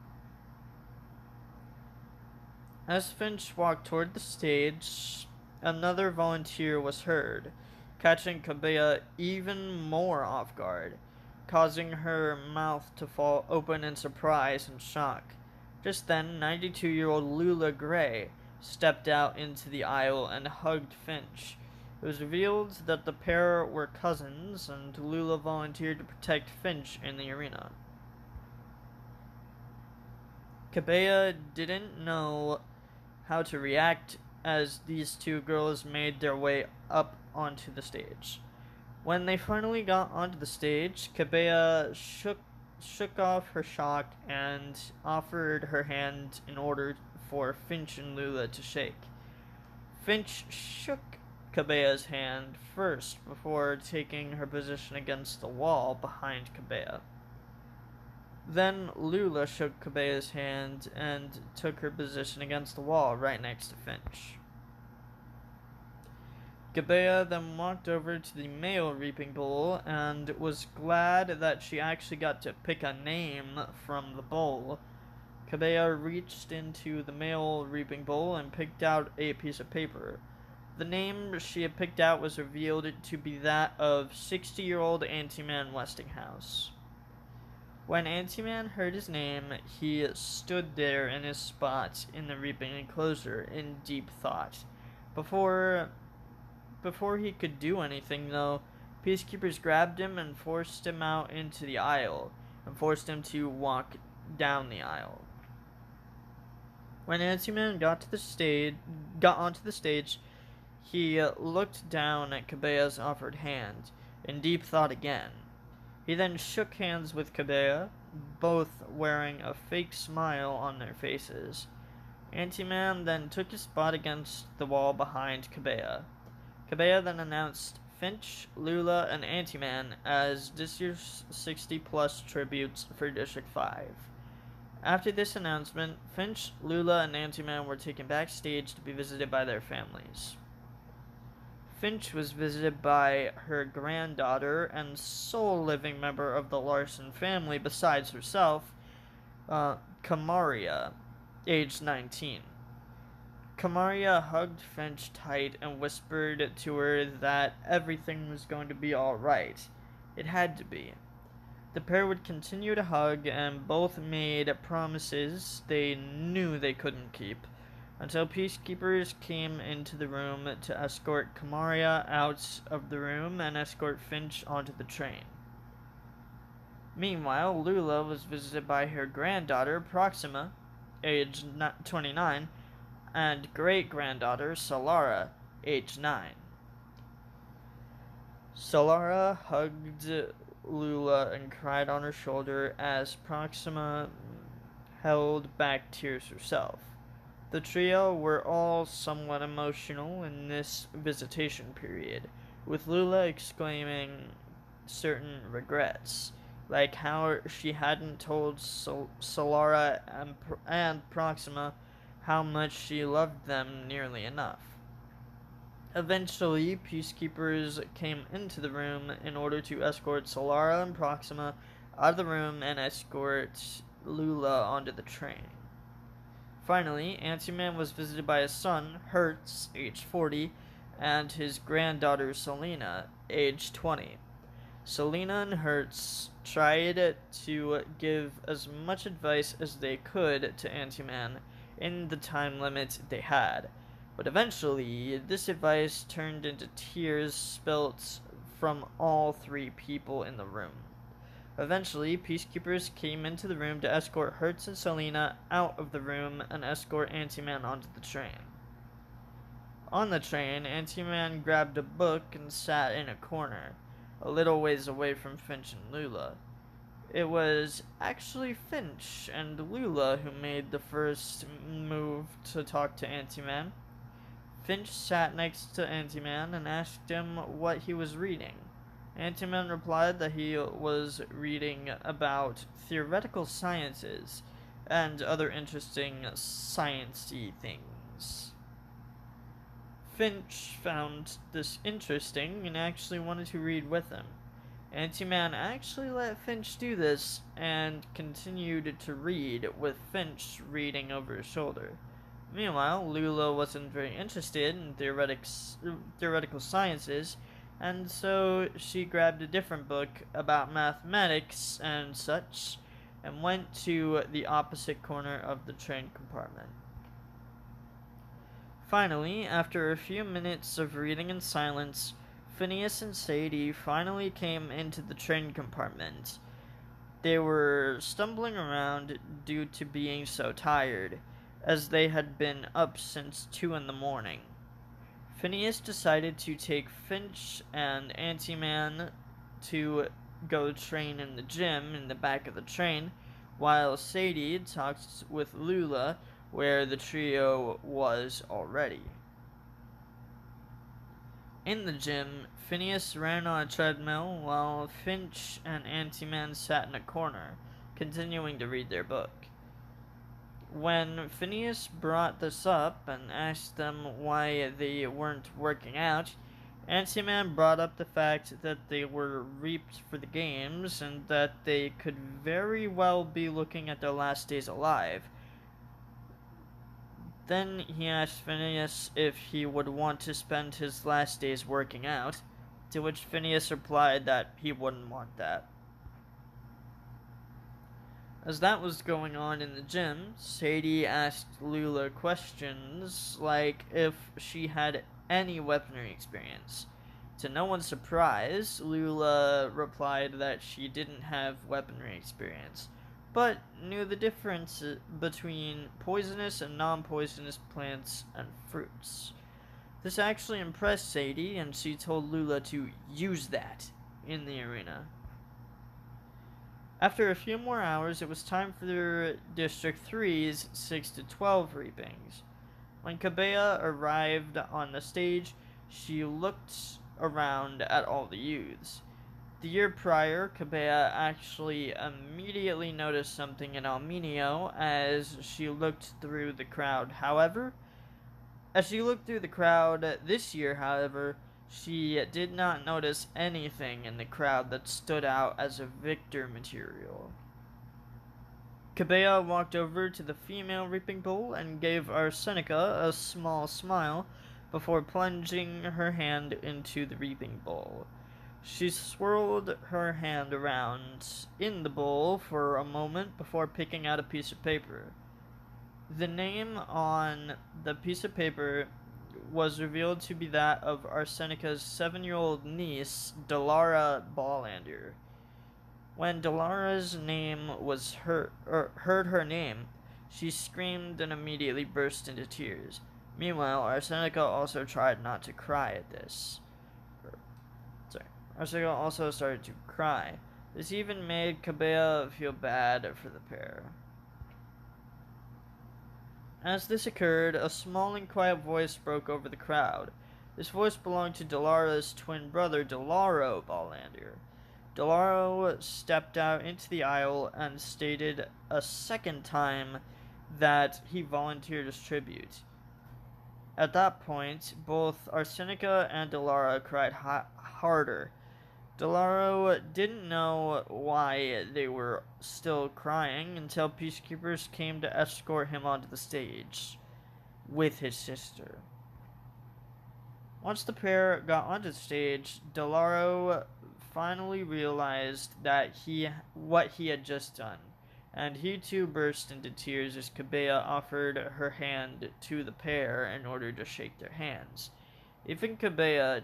As Finch walked toward the stage, another volunteer was heard, catching Cabea even more off guard, causing her mouth to fall open in surprise and shock. Just then, 92-year-old Lula Gray stepped out into the aisle and hugged Finch. It was revealed that the pair were cousins, and Lula volunteered to protect Finch in the arena. Cabea didn't know how to react as these two girls made their way up onto the stage. When they finally got onto the stage, Cabea shook off her shock and offered her hand in order for Finch and Lula to shake. Finch shook Cabea's hand first before taking her position against the wall behind Cabea. Then Lula shook Cabea's hand and took her position against the wall right next to Finch. Cabea then walked over to the male reaping bull and was glad that she actually got to pick a name from the bull. Cabea reached into the male reaping bull and picked out a piece of paper. The name she had picked out was revealed to be that of 60-year-old Antiman Westinghouse. When Antiman heard his name, he stood there in his spot in the reaping enclosure in deep thought. Before he could do anything, though, peacekeepers grabbed him and forced him out into the aisle, and forced him to walk down the aisle. When Antiman got onto the stage, he looked down at Cabea's offered hand, in deep thought again. He then shook hands with Cabea, both wearing a fake smile on their faces. Antiman then took his spot against the wall behind Cabea. Cabea then announced Finch, Lula, and Antiman as this year's 60-plus tributes for District 5. After this announcement, Finch, Lula, and Antiman were taken backstage to be visited by their families. Finch was visited by her granddaughter and sole living member of the Larson family besides herself, Camaria. age 19. Kamaria hugged Finch tight and whispered to her that everything was going to be alright. It had to be. The pair would continue to hug, and both made promises they knew they couldn't keep, until peacekeepers came into the room to escort Kamaria out of the room and escort Finch onto the train. Meanwhile, Lula was visited by her granddaughter, Proxima, age 29, and great-granddaughter, Solara, age 9. Solara hugged Lula and cried on her shoulder as Proxima held back tears herself. The trio were all somewhat emotional in this visitation period, with Lula exclaiming certain regrets, like how she hadn't told Solara and Proxima how much she loved them nearly enough. Eventually, peacekeepers came into the room in order to escort Solara and Proxima out of the room and escort Lula onto the train. Finally, Anti-Man was visited by his son, Hertz, age 40, and his granddaughter, Selena, age 20. Selena and Hertz tried to give as much advice as they could to Anti-Man in the time limit they had, but eventually this advice turned into tears spilt from all three people in the room. Eventually, peacekeepers came into the room to escort Hertz and Selena out of the room and escort Anti-Man onto the train. On the train, Anti-Man grabbed a book and sat in a corner, a little ways away from Finch and Lula. It was actually Finch and Lula who made the first move to talk to Anti-Man. Finch sat next to Anti-Man and asked him what he was reading. Anti-Man replied that he was reading about theoretical sciences and other interesting science-y things. Finch found this interesting and actually wanted to read with him. Anti-Man actually let Finch do this and continued to read, with Finch reading over his shoulder. Meanwhile, Lula wasn't very interested in theoretical sciences, and so she grabbed a different book about mathematics and such, and went to the opposite corner of the train compartment. Finally, after a few minutes of reading in silence, Phineas and Sadie finally came into the train compartment. They were stumbling around due to being so tired, as they had been up since 2 in the morning. Phineas decided to take Finch and Anti-Man to go train in the gym in the back of the train, while Sadie talked with Lula where the trio was already. In the gym, Phineas ran on a treadmill while Finch and Anti-Man sat in a corner, continuing to read their book. When Phineas brought this up and asked them why they weren't working out, Anti-Man brought up the fact that they were reaped for the games and that they could very well be looking at their last days alive. Then he asked Phineas if he would want to spend his last days working out, to which Phineas replied that he wouldn't want that. As that was going on in the gym, Sadie asked Lula questions like if she had any weaponry experience. To no one's surprise, Lula replied that she didn't have weaponry experience, but knew the difference between poisonous and non-poisonous plants and fruits. This actually impressed Sadie, and she told Lula to use that in the arena. After a few more hours, it was time for District 3's 6 to 12 reapings. When Kabea arrived on the stage, she looked around at all the youths. The year prior, Kabea actually immediately noticed something in Alminio as she looked through the crowd. As she looked through the crowd this year, however, she did not notice anything in the crowd that stood out as a victor material. Cabea walked over to the female reaping bowl and gave Arsenica a small smile before plunging her hand into the reaping bowl. She swirled her hand around in the bowl for a moment before picking out a piece of paper. The name on the piece of paper was revealed to be that of Arsenica's 7-year-old niece, Delara Ballander. When Delara's name was heard her name, she screamed and immediately burst into tears. Meanwhile, Arsenica also tried not to cry at this. Arsenica also started to cry. This even made Cabea feel bad for the pair. As this occurred, a small and quiet voice broke over the crowd. This voice belonged to Delara's twin brother, Delaro Ballander. Delaro stepped out into the aisle and stated a second time that he volunteered as tribute. At that point, both Arsenica and Delara cried harder. Delaro didn't know why they were still crying until peacekeepers came to escort him onto the stage with his sister. Once the pair got onto the stage, Delaro finally realized what he had just done, and he too burst into tears as Cabea offered her hand to the pair in order to shake their hands. Even Cabea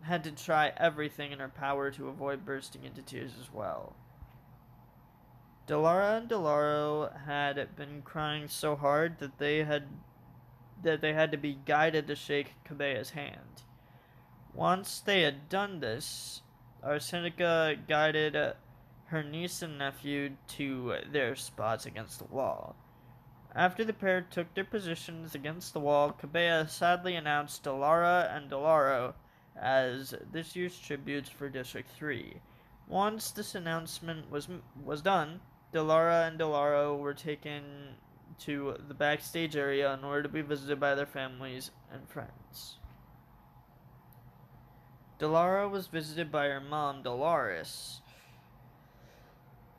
had to try everything in her power to avoid bursting into tears as well. Delara and Delaro had been crying so hard that they had to be guided to shake Cabea's hand. Once they had done this, Arsenica guided her niece and nephew to their spots against the wall. After the pair took their positions against the wall, Cabea sadly announced Delara and Delaro as this year's tributes for District 3. Once this announcement was done, Delara and Delaro were taken to the backstage area in order to be visited by their families and friends. Delara was visited by her mom, Dolores.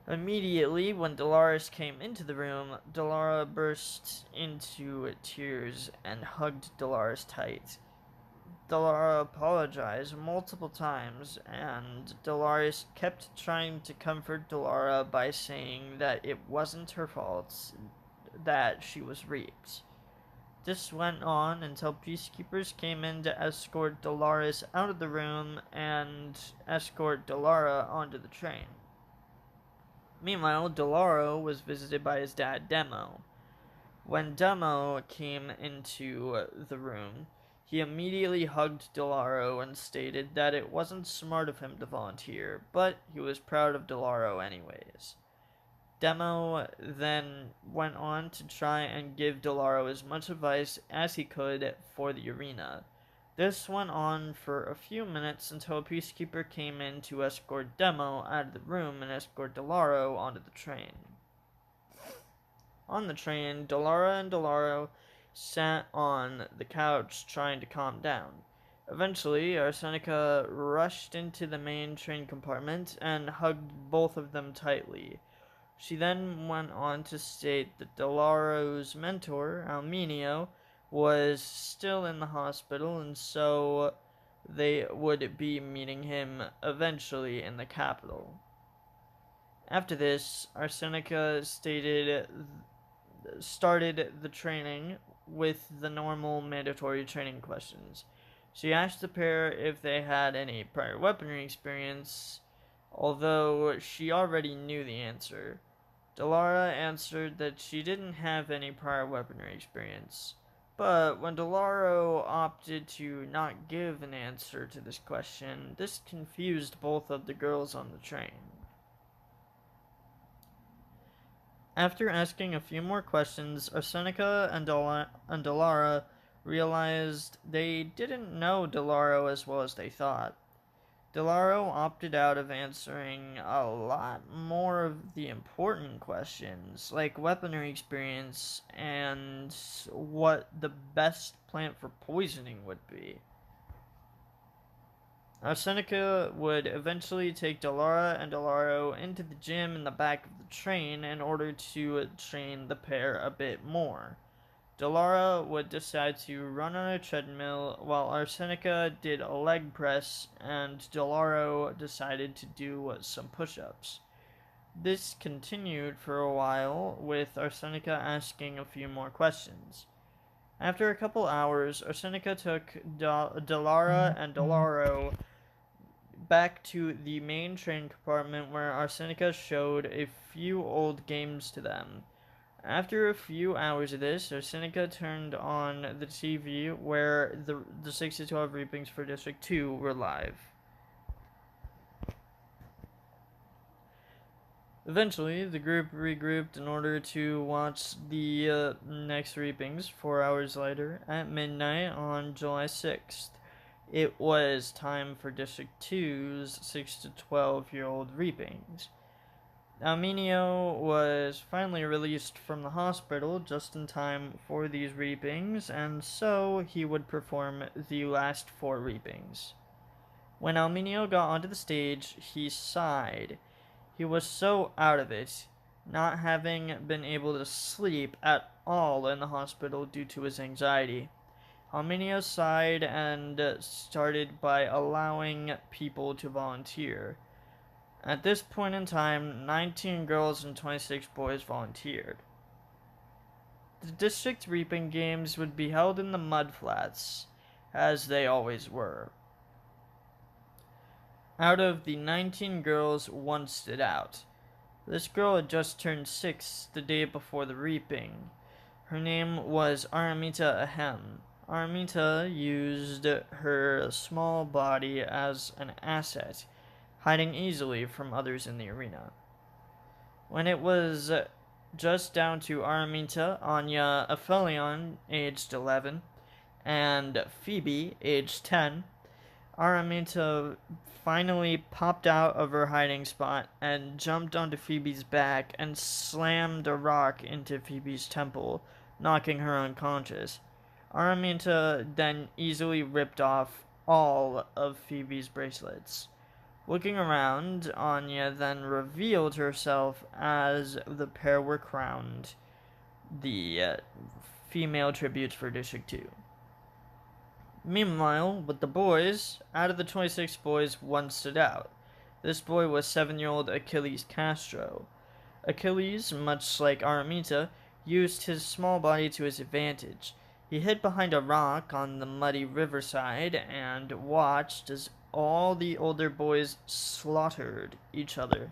Immediately, when Dolores came into the room, Delara burst into tears and hugged Dolores tight. Delara apologized multiple times, and Dolores kept trying to comfort Delara by saying that it wasn't her fault that she was raped. This went on until peacekeepers came in to escort Dolores out of the room and escort Delara onto the train. Meanwhile, Delaro was visited by his dad, Demo. When Demo came into the room, he immediately hugged Delaro and stated that it wasn't smart of him to volunteer, but he was proud of Delaro anyways. Demo then went on to try and give Delaro as much advice as he could for the arena. This went on for a few minutes until a peacekeeper came in to escort Demo out of the room and escort Delaro onto the train. On the train, Delara and Delaro sat on the couch trying to calm down. Eventually, Arsenica rushed into the main train compartment and hugged both of them tightly. She then went on to state that Delaro's mentor, Almenio, was still in the hospital, and so they would be meeting him eventually in the capital. After this, Arsenica started the training with the normal mandatory training questions. She asked the pair if they had any prior weaponry experience, although she already knew the answer. Delara answered that she didn't have any prior weaponry experience. But when Delaro opted to not give an answer to this question, this confused both of the girls on the train. After asking a few more questions, Arsenica and Delara realized they didn't know Delaro as well as they thought. Delaro opted out of answering a lot more of the important questions, like weaponry experience and what the best plant for poisoning would be. Arsenica would eventually take Delara and Delaro into the gym in the back of the train in order to train the pair a bit more. Delara would decide to run on a treadmill while Arsenica did a leg press and Delaro decided to do some push-ups. This continued for a while, with Arsenica asking a few more questions. After a couple hours, Arsenica took Delara and Delaro back to the main train compartment where Arsenica showed a few old games to them. After a few hours of this, Arsenica turned on the TV where the 6 to 12 reapings for District 2 were live. Eventually, the group regrouped in order to watch the next reapings 4 hours later at midnight on July 6th. It was time for District 2's 6 to 12-year-old reapings. Almenio was finally released from the hospital just in time for these reapings, and so he would perform the last 4 reapings. When Almenio got onto the stage, he sighed. He was so out of it, not having been able to sleep at all in the hospital due to his anxiety. Almenio sighed and started by allowing people to volunteer. At this point in time, 19 girls and 26 boys volunteered. The district reaping games would be held in the mudflats, as they always were. Out of the 19 girls, one stood out. This girl had just turned 6 the day before the reaping. Her name was Araminta Ahem. Araminta used her small body as an asset, hiding easily from others in the arena. When it was just down to Araminta, Anya, Aphelion, aged 11, and Phoebe, aged 10, Araminta finally popped out of her hiding spot and jumped onto Phoebe's back and slammed a rock into Phoebe's temple, knocking her unconscious. Araminta then easily ripped off all of Phoebe's bracelets. Looking around, Anya then revealed herself as the pair were crowned the female tributes for District 2. Meanwhile, with the boys, out of the 26 boys, one stood out. This boy was 7-year-old Achilles Castro. Achilles, much like Araminta, used his small body to his advantage. He hid behind a rock on the muddy riverside and watched as all the older boys slaughtered each other.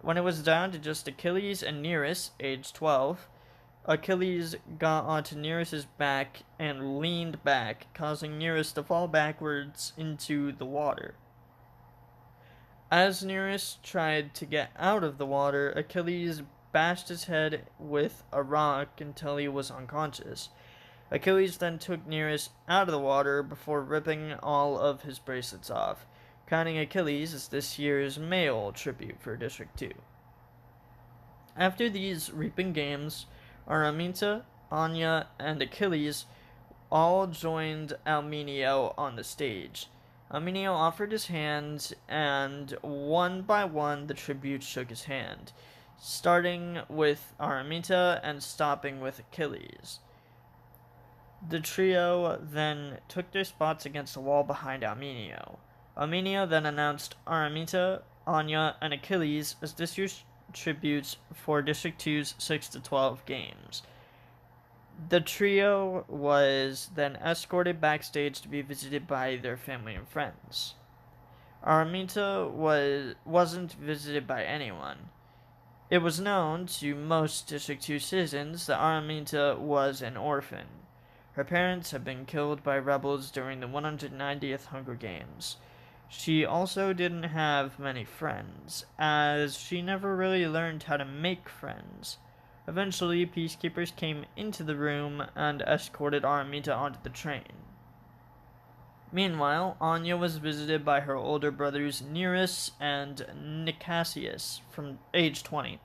When it was down to just Achilles and Nereus, aged 12, Achilles got onto Nereus's back and leaned back, causing Nereus to fall backwards into the water. As Nereus tried to get out of the water, Achilles bashed his head with a rock until he was unconscious. Achilles then took Nereus out of the water before ripping all of his bracelets off, crowning Achilles as this year's male tribute for District 2. After these reaping games, Araminta, Anya, and Achilles all joined Almenio on the stage. Almenio offered his hand, and one by one the tributes shook his hand, starting with Araminta and stopping with Achilles. The trio then took their spots against the wall behind Almenio. Almenio then announced Araminta, Anya, and Achilles as this year's tributes for District 2's 6 to 12 games. The trio was then escorted backstage to be visited by their family and friends. Araminta wasn't visited by anyone. It was known to most District 2 citizens that Araminta was an orphan. Her parents had been killed by rebels during the 190th Hunger Games. She also didn't have many friends, as she never really learned how to make friends. Eventually, peacekeepers came into the room and escorted Araminta onto the train. Meanwhile, Anya was visited by her older brothers Nereus and Nicasius, from age 20.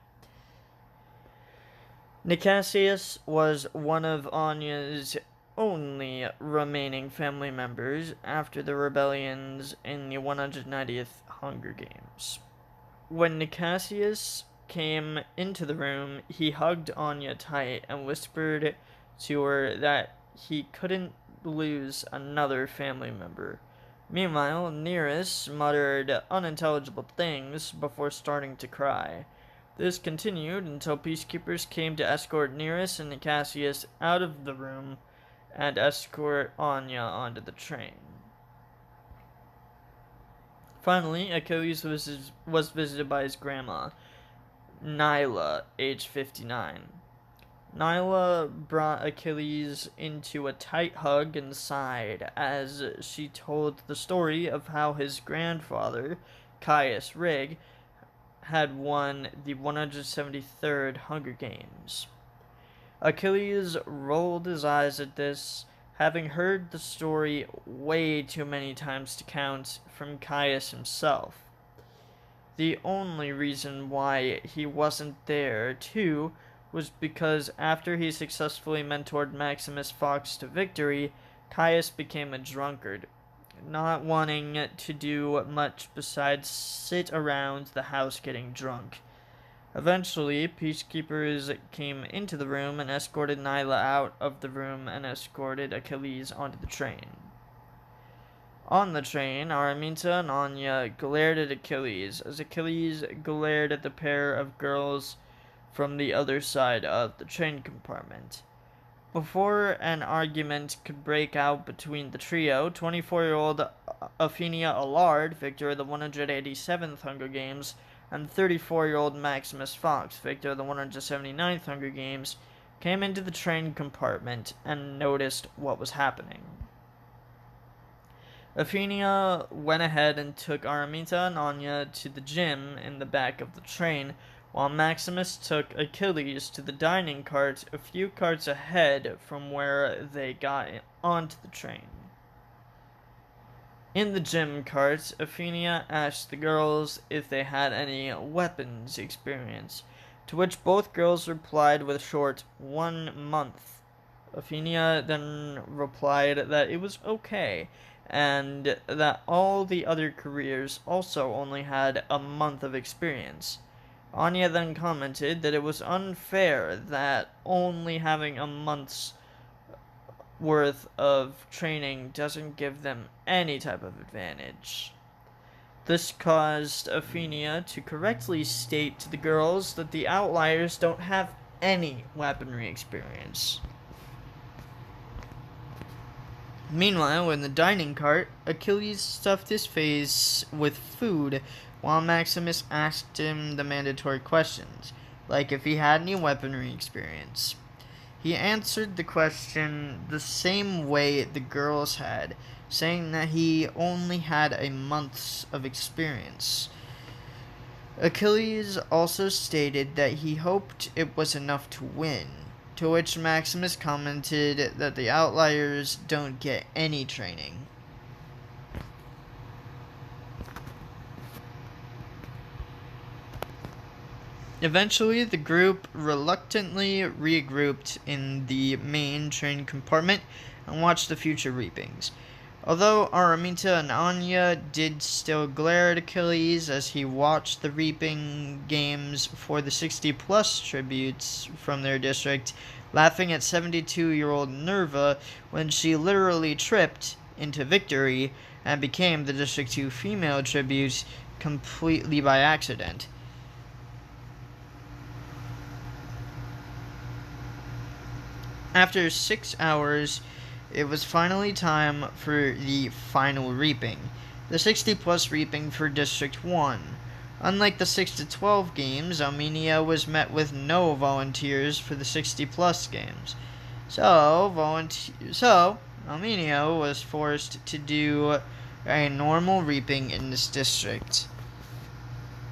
Nicasius was one of Anya's only remaining family members after the rebellions in the 190th Hunger Games. When Nicasius came into the room, he hugged Anya tight and whispered to her that he couldn't lose another family member. Meanwhile, Nereus muttered unintelligible things before starting to cry. This continued until peacekeepers came to escort Nereus and Nicasius out of the room and escort Anya onto the train. Finally, Achilles was visited by his grandma, Nyla, age 59. Nyla brought Achilles into a tight hug and sighed as she told the story of how his grandfather, Caius Rig, had won the 173rd Hunger Games. Achilles rolled his eyes at this, having heard the story way too many times to count from Caius himself. The only reason why he wasn't there, too, was because after he successfully mentored Maximus Fox to victory, Caius became a drunkard, not wanting to do much besides sit around the house getting drunk. Eventually, peacekeepers came into the room and escorted Nyla out of the room and escorted Achilles onto the train. On the train, Araminta and Anya glared at Achilles, as Achilles glared at the pair of girls from the other side of the train compartment. Before an argument could break out between the trio, 24-year-old Aphenia Allard, victor of the 187th Hunger Games, and 34-year-old Maximus Fox, victor of the 179th Hunger Games, came into the train compartment and noticed what was happening. Aphenia went ahead and took Araminta and Anya to the gym in the back of the train, while Maximus took Achilles to the dining cart a few carts ahead from where they got onto the train. In the gym cart, Aphenia asked the girls if they had any weapons experience, to which both girls replied with a short 1 month. Aphenia then replied that it was okay, and that all the other careers also only had a month of experience. Anya then commented that it was unfair that only having a month's worth of training doesn't give them any type of advantage. This caused Aphenia to correctly state to the girls that the outliers don't have any weaponry experience. Meanwhile, in the dining cart, Achilles stuffed his face with food while Maximus asked him the mandatory questions, like if he had any weaponry experience. He answered the question the same way the girls had, saying that he only had a month's of experience. Achilles also stated that he hoped it was enough to win, to which Maximus commented that the outliers don't get any training. Eventually, the group reluctantly regrouped in the main train compartment and watched the future reapings. Although Araminta and Anya did still glare at Achilles as he watched the reaping games for the 60-plus tributes from their district, laughing at 72-year-old Nerva when she literally tripped into victory and became the District 2 female tribute completely by accident. After 6 hours, it was finally time for the final reaping, the 60-plus reaping for District 1. Unlike the 6-12 games, Armenia was met with no volunteers for the 60-plus games. So Armenia was forced to do a normal reaping in this district.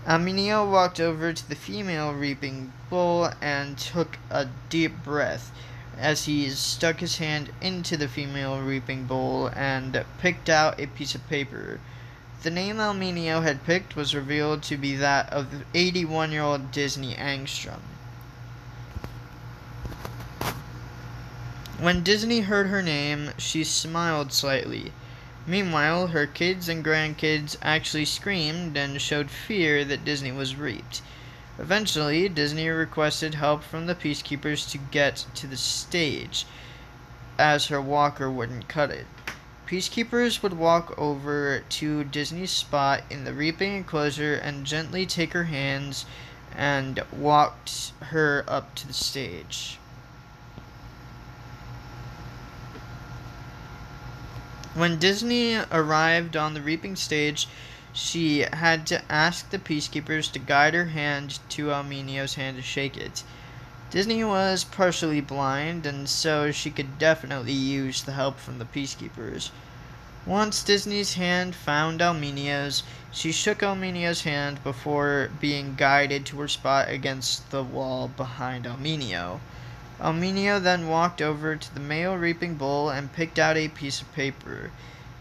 Armenia walked over to the female reaping bowl and took a deep breath as he stuck his hand into the female reaping bowl and picked out a piece of paper. The name Almenio had picked was revealed to be that of 81-year-old Disney Angstrom. When Disney heard her name, she smiled slightly. Meanwhile, her kids and grandkids actually screamed and showed fear that Disney was reaped. Eventually, Disney requested help from the peacekeepers to get to the stage, as her walker wouldn't cut it. Peacekeepers would walk over to Disney's spot in the reaping enclosure and gently take her hands and walked her up to the stage. When Disney arrived on the reaping stage, she had to ask the peacekeepers to guide her hand to Elminio's hand to shake it. Disney was partially blind, and so she could definitely use the help from the peacekeepers. Once Disney's hand found Elminio's, she shook Elminio's hand before being guided to her spot against the wall behind Elminio. Elminio then walked over to the male reaping bull and picked out a piece of paper.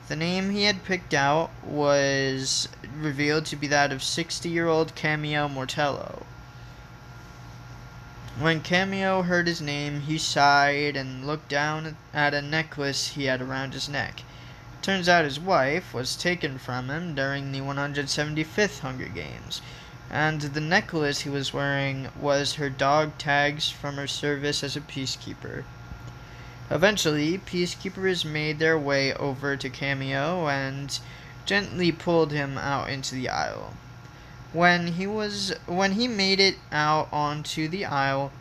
The name he had picked out was revealed to be that of 60-year-old Cameo Mortello. When Cameo heard his name, he sighed and looked down at a necklace he had around his neck. Turns out his wife was taken from him during the 175th Hunger Games, and the necklace he was wearing was her dog tags from her service as a peacekeeper. Eventually, peacekeepers made their way over to Cameo and gently pulled him out into the aisle. When he made it out onto the aisle,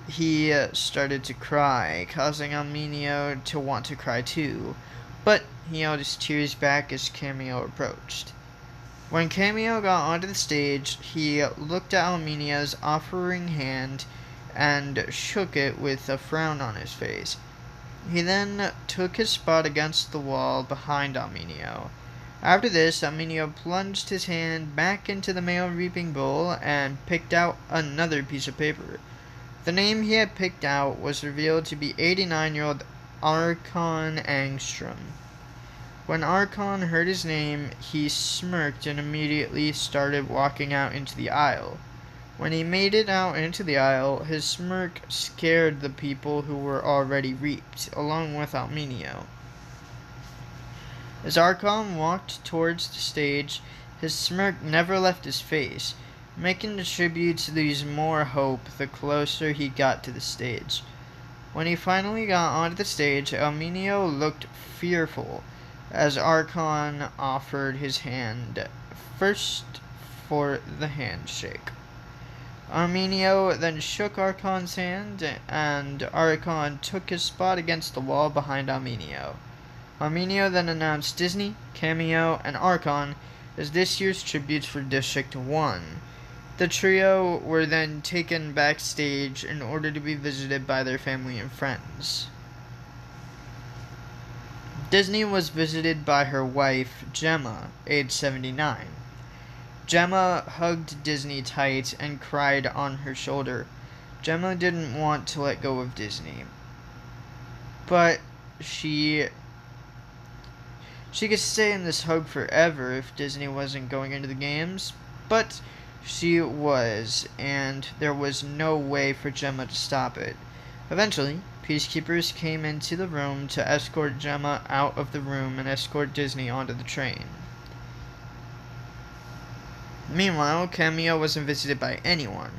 he started to cry, causing Elminio to want to cry too, but he held his tears back as Cameo approached. When Cameo got onto the stage, he looked at Elminio's offering hand and shook it with a frown on his face. He then took his spot against the wall behind Elminio. After this, Elminio plunged his hand back into the male reaping bowl and picked out another piece of paper. The name he had picked out was revealed to be 89-year-old Archon Angstrom. When Archon heard his name, he smirked and immediately started walking out into the aisle. When he made it out into the aisle, his smirk scared the people who were already reaped, along with Elminio. As Archon walked towards the stage, his smirk never left his face, making the tributes lose more hope the closer he got to the stage. When he finally got onto the stage, Elminio looked fearful as Archon offered his hand first for the handshake. Elminio then shook Archon's hand, and Archon took his spot against the wall behind Elminio. Elminio then announced Disney, Cameo, and Archon as this year's tributes for District 1. The trio were then taken backstage in order to be visited by their family and friends. Disney was visited by her wife, Gemma, age 79. Gemma hugged Disney tight and cried on her shoulder. Gemma didn't want to let go of Disney, but she could stay in this hug forever if Disney wasn't going into the games, but she was, and there was no way for Gemma to stop it. Eventually, peacekeepers came into the room to escort Gemma out of the room and escort Disney onto the train. Meanwhile, Cameo wasn't visited by anyone.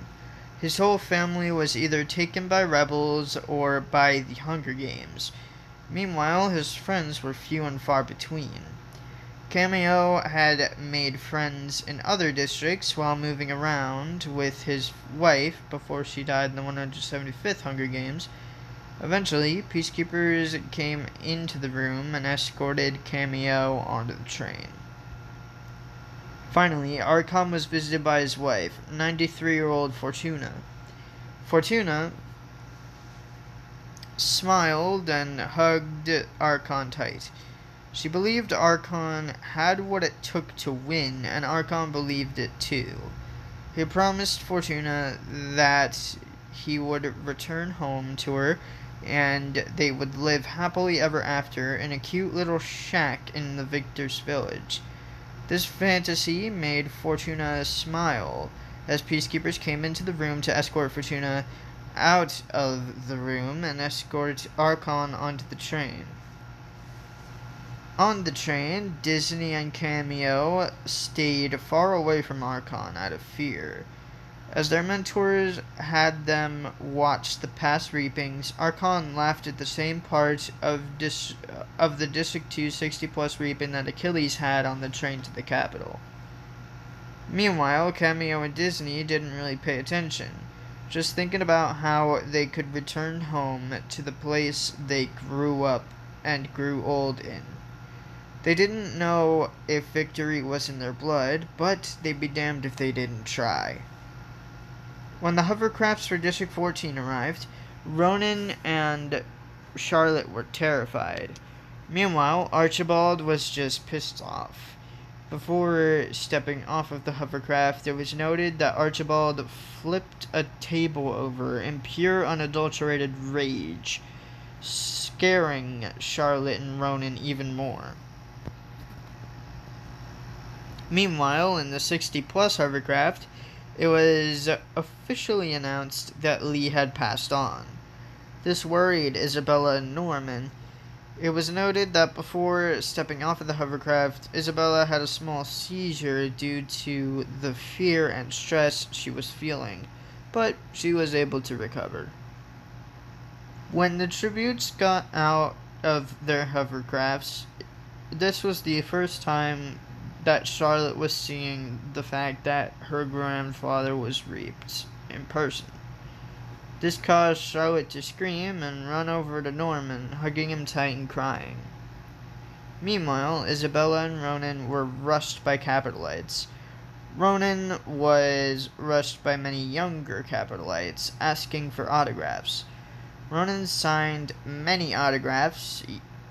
His whole family was either taken by rebels or by the Hunger Games. Meanwhile, his friends were few and far between. Cameo had made friends in other districts while moving around with his wife before she died in the 175th Hunger Games. Eventually, peacekeepers came into the room and escorted Cameo onto the train. Finally, Archon was visited by his wife, 93-year-old Fortuna. Fortuna smiled and hugged Archon tight. She believed Archon had what it took to win, and Archon believed it too. He promised Fortuna that he would return home to her, and they would live happily ever after in a cute little shack in the Victor's village. This fantasy made Fortuna smile as peacekeepers came into the room to escort Fortuna out of the room and escort Archon onto the train. On the train, Disney and Cameo stayed far away from Archon out of fear. As their mentors had them watch the past reapings, Archon laughed at the same part of the District 2 60-plus reaping that Achilles had on the train to the capital. Meanwhile, Cameo and Disney didn't really pay attention, just thinking about how they could return home to the place they grew up and grew old in. They didn't know if victory was in their blood, but they'd be damned if they didn't try. When the hovercrafts for District 14 arrived, Ronan and Charlotte were terrified. Meanwhile, Archibald was just pissed off. Before stepping off of the hovercraft, it was noted that Archibald flipped a table over in pure unadulterated rage, scaring Charlotte and Ronan even more. Meanwhile, in the 60-plus hovercraft, it was officially announced that Lee had passed on. This worried Isabella and Norman. It was noted that before stepping off of the hovercraft, Isabella had a small seizure due to the fear and stress she was feeling, but she was able to recover. When the tributes got out of their hovercrafts, this was the first time that Charlotte was seeing the fact that her grandfather was reaped in person. This caused Charlotte to scream and run over to Norman, hugging him tight and crying. Meanwhile, Isabella and Ronan were rushed by Capitolites. Ronan was rushed by many younger Capitolites, asking for autographs. Ronan signed many autographs,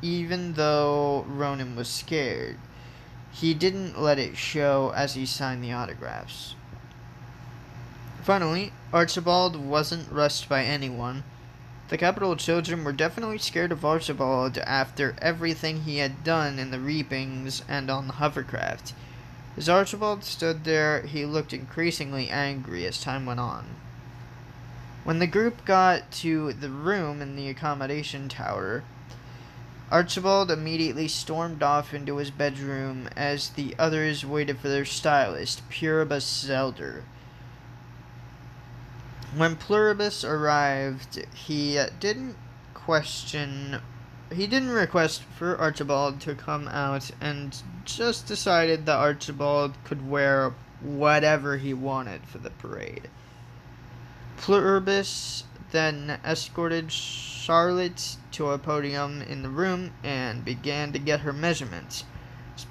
even though Ronan was scared. He didn't let it show as he signed the autographs. Finally, Archibald wasn't rushed by anyone. The Capital children were definitely scared of Archibald after everything he had done in the reapings and on the hovercraft. As Archibald stood there, he looked increasingly angry as time went on. When the group got to the room in the accommodation tower, Archibald immediately stormed off into his bedroom as the others waited for their stylist, Pluribus Zelder. When Pluribus arrived, he didn't request for Archibald to come out and just decided that Archibald could wear whatever he wanted for the parade. Pluribus then escorted Charlotte to a podium in the room and began to get her measurements.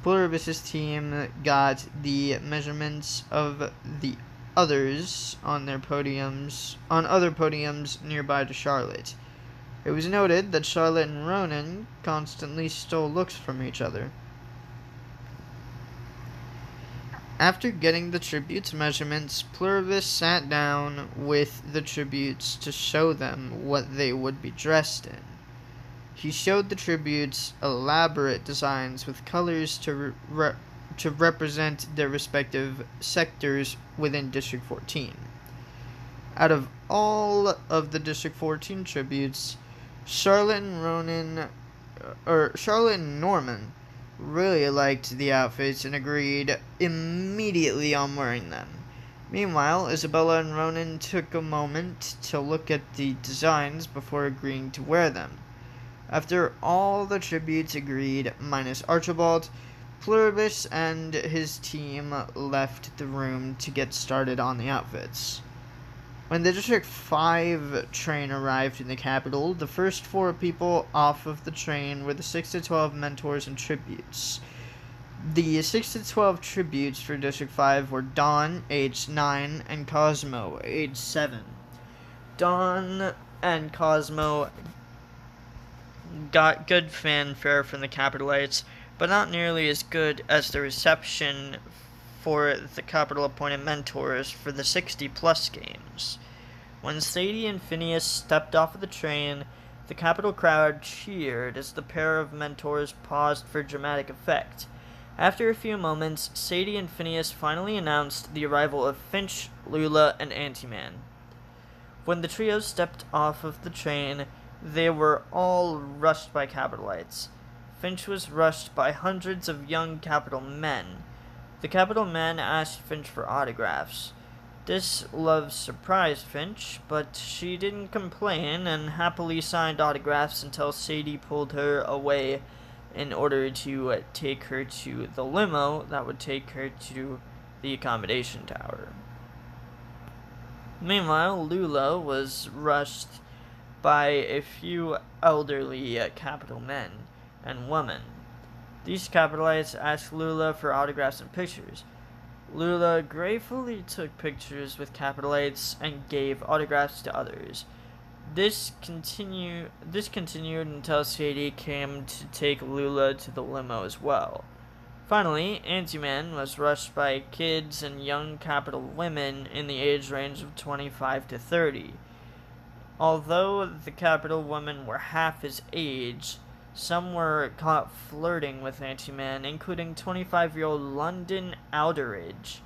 Pluribus's team got the measurements of the others on other podiums nearby to Charlotte. It was noted that Charlotte and Ronan constantly stole looks from each other. After getting the tributes' measurements, Pluribus sat down with the tributes to show them what they would be dressed in. He showed the tributes elaborate designs with colors to represent their respective sectors within District 14. Out of all of the District 14 tributes, Charlotte and Norman really liked the outfits and agreed immediately on wearing them. Meanwhile, Isabella and Ronan took a moment to look at the designs before agreeing to wear them. After all the tributes agreed, minus Archibald, Pluribus and his team left the room to get started on the outfits. When the District 5 train arrived in the capital, the first 4 people off of the train were the 6 to 12 mentors and tributes. The 6 to 12 tributes for District 5 were Dawn, age 9, and Cosmo, age 7. Dawn and Cosmo got good fanfare from the Capitolites, but not nearly as good as the reception for the Capital-appointed mentors for the 60-plus games. When Sadie and Phineas stepped off of the train, the Capital crowd cheered as the pair of mentors paused for dramatic effect. After a few moments, Sadie and Phineas finally announced the arrival of Finch, Lula, and Anti-Man. When the trio stepped off of the train, they were all rushed by Capitolites. Finch was rushed by hundreds of young Capital men. The Capital men asked Finch for autographs. This love surprised Finch, but she didn't complain and happily signed autographs until Sadie pulled her away in order to take her to the limo that would take her to the accommodation tower. Meanwhile, Lula was rushed by a few elderly Capital men and women. These Capitolites asked Lula for autographs and pictures. Lula gratefully took pictures with Capitolites and gave autographs to others. This continued until Sadie came to take Lula to the limo as well. Finally, Ant-Man was rushed by kids and young Capital women in the age range of 25 to 30. Although the Capital women were half his age, some were caught flirting with Ant-Man, including 25-year-old London Outeridge.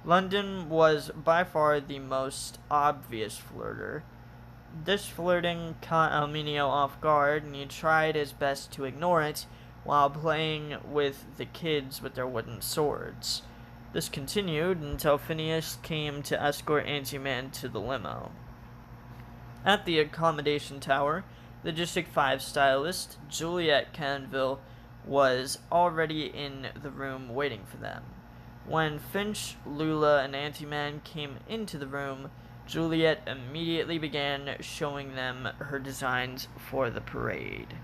London was by far the most obvious flirter. This flirting caught Alminio off guard, and he tried his best to ignore it while playing with the kids with their wooden swords. This continued until Phineas came to escort Ant-Man to the limo. At the accommodation tower, the District 5 stylist, Juliet Canville, was already in the room waiting for them. When Finch, Lula, and Ant-Man came into the room, Juliet immediately began showing them her designs for the parade.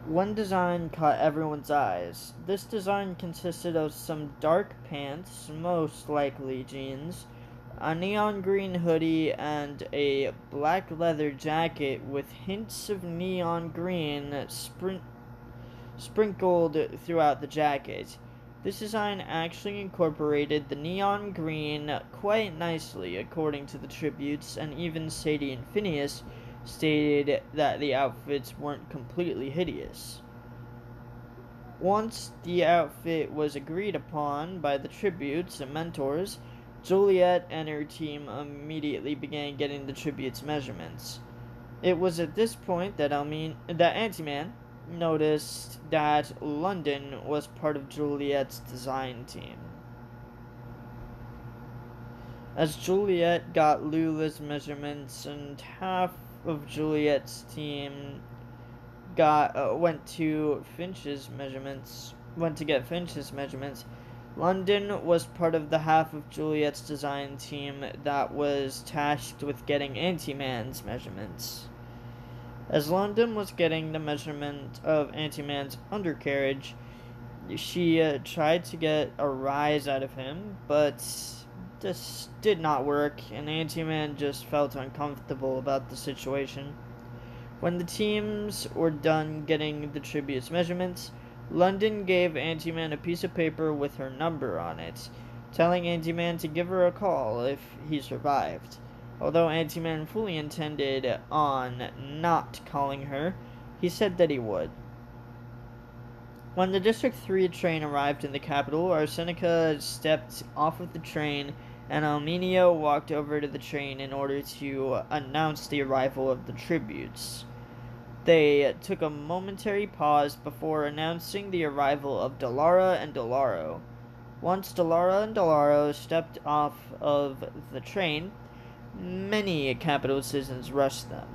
One design caught everyone's eyes. This design consisted of some dark pants, most likely jeans, a neon green hoodie, and a black leather jacket with hints of neon green sprinkled throughout the jacket. This design actually incorporated the neon green quite nicely, according to the tributes, and even Sadie and Phineas stated that the outfits weren't completely hideous. Once the outfit was agreed upon by the tributes and mentors, Juliet and her team immediately began getting the tributes' measurements. It was at this point that Ant-Man noticed that London was part of Juliet's design team. As Juliet got Lula's measurements and half of Juliet's team went to get Finch's measurements, London was part of the half of Juliet's design team that was tasked with getting Ant-Man's measurements. As London was getting the measurement of Ant-Man's undercarriage, she tried to get a rise out of him, but this did not work, and Ant-Man just felt uncomfortable about the situation. When the teams were done getting the tribute's measurements, London gave Ant-Man a piece of paper with her number on it, telling Ant-Man to give her a call if he survived. Although Ant-Man fully intended on not calling her, he said that he would. When the District 3 train arrived in the capital, Arsenica stepped off of the train and Alminio walked over to the train in order to announce the arrival of the tributes. They took a momentary pause before announcing the arrival of Delara and Delaro. Once Delara and Delaro stepped off of the train, many Capital citizens rushed them.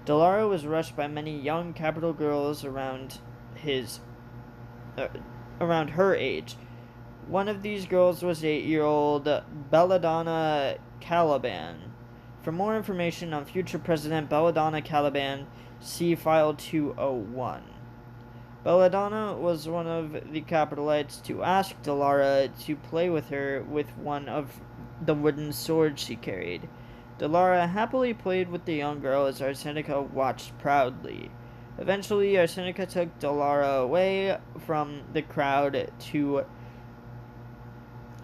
Delara was rushed by many young Capital girls around her age. One of these girls was 8-year-old Belladonna Caliban. For more information on future President Belladonna Caliban, see File 201. Belladonna was one of the Capitolites to ask Delara to play with her with one of the wooden swords she carried. Delara happily played with the young girl as Arsenica watched proudly. Eventually, Arsenica took Delara away from the crowd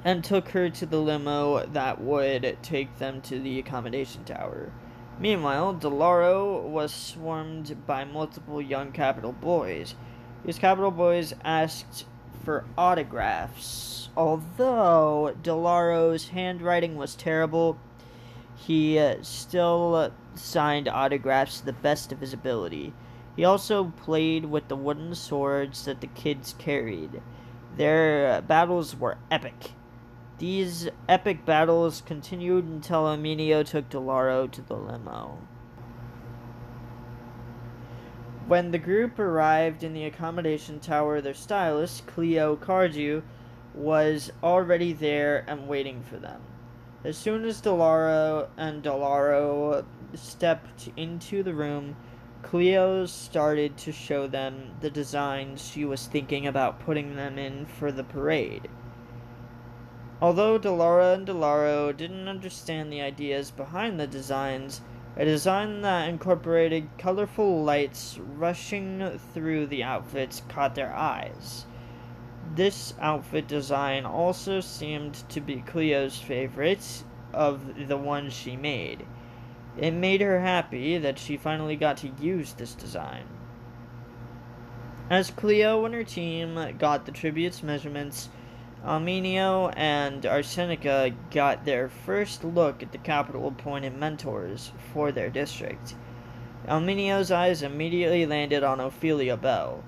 and took her to the limo that would take them to the accommodation tower. Meanwhile, Delaro was swarmed by multiple young Capital boys. These Capital boys asked for autographs. Although Delaro's handwriting was terrible, he still signed autographs to the best of his ability. He also played with the wooden swords that the kids carried. Their battles were epic. These epic battles continued until Arminio took Delaro to the limo. When the group arrived in the accommodation tower, their stylist, Cleo Cardew, was already there and waiting for them. As soon as Delaro stepped into the room, Cleo started to show them the designs she was thinking about putting them in for the parade. Although Delara and Delaro didn't understand the ideas behind the designs, a design that incorporated colorful lights rushing through the outfits caught their eyes. This outfit design also seemed to be Cleo's favorite of the ones she made. It made her happy that she finally got to use this design. As Cleo and her team got the tribute's measurements, Arminio and Arsenica got their first look at the capital-appointed mentors for their district. Arminio's eyes immediately landed on Ophelia Bell.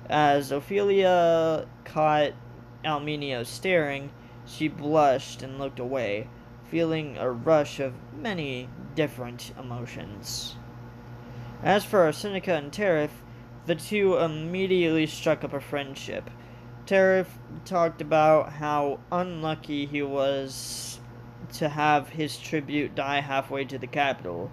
As Ophelia caught Arminio staring, she blushed and looked away, feeling a rush of many different emotions. As for Arsenica and Tariff, the two immediately struck up a friendship. Tariff talked about how unlucky he was to have his tribute die halfway to the capital.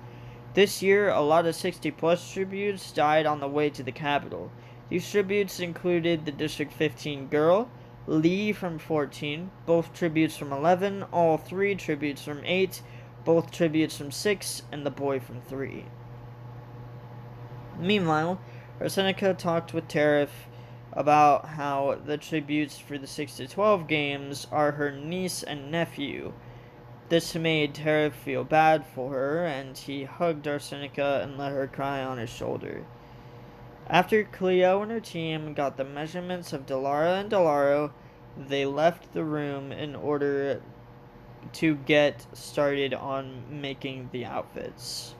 This year, a lot of 60-plus tributes died on the way to the capital. These tributes included the District 15 girl, Lee from 14, both tributes from 11, all 3 tributes from 8, both tributes from 6, and the boy from 3. Meanwhile, Arsenica talked with Tariff about how the tributes for the 6-12 games are her niece and nephew. This made Tariff feel bad for her, and he hugged Arsenica and let her cry on his shoulder. After Cleo and her team got the measurements of Delara and Delaro, they left the room in order to get started on making the outfits.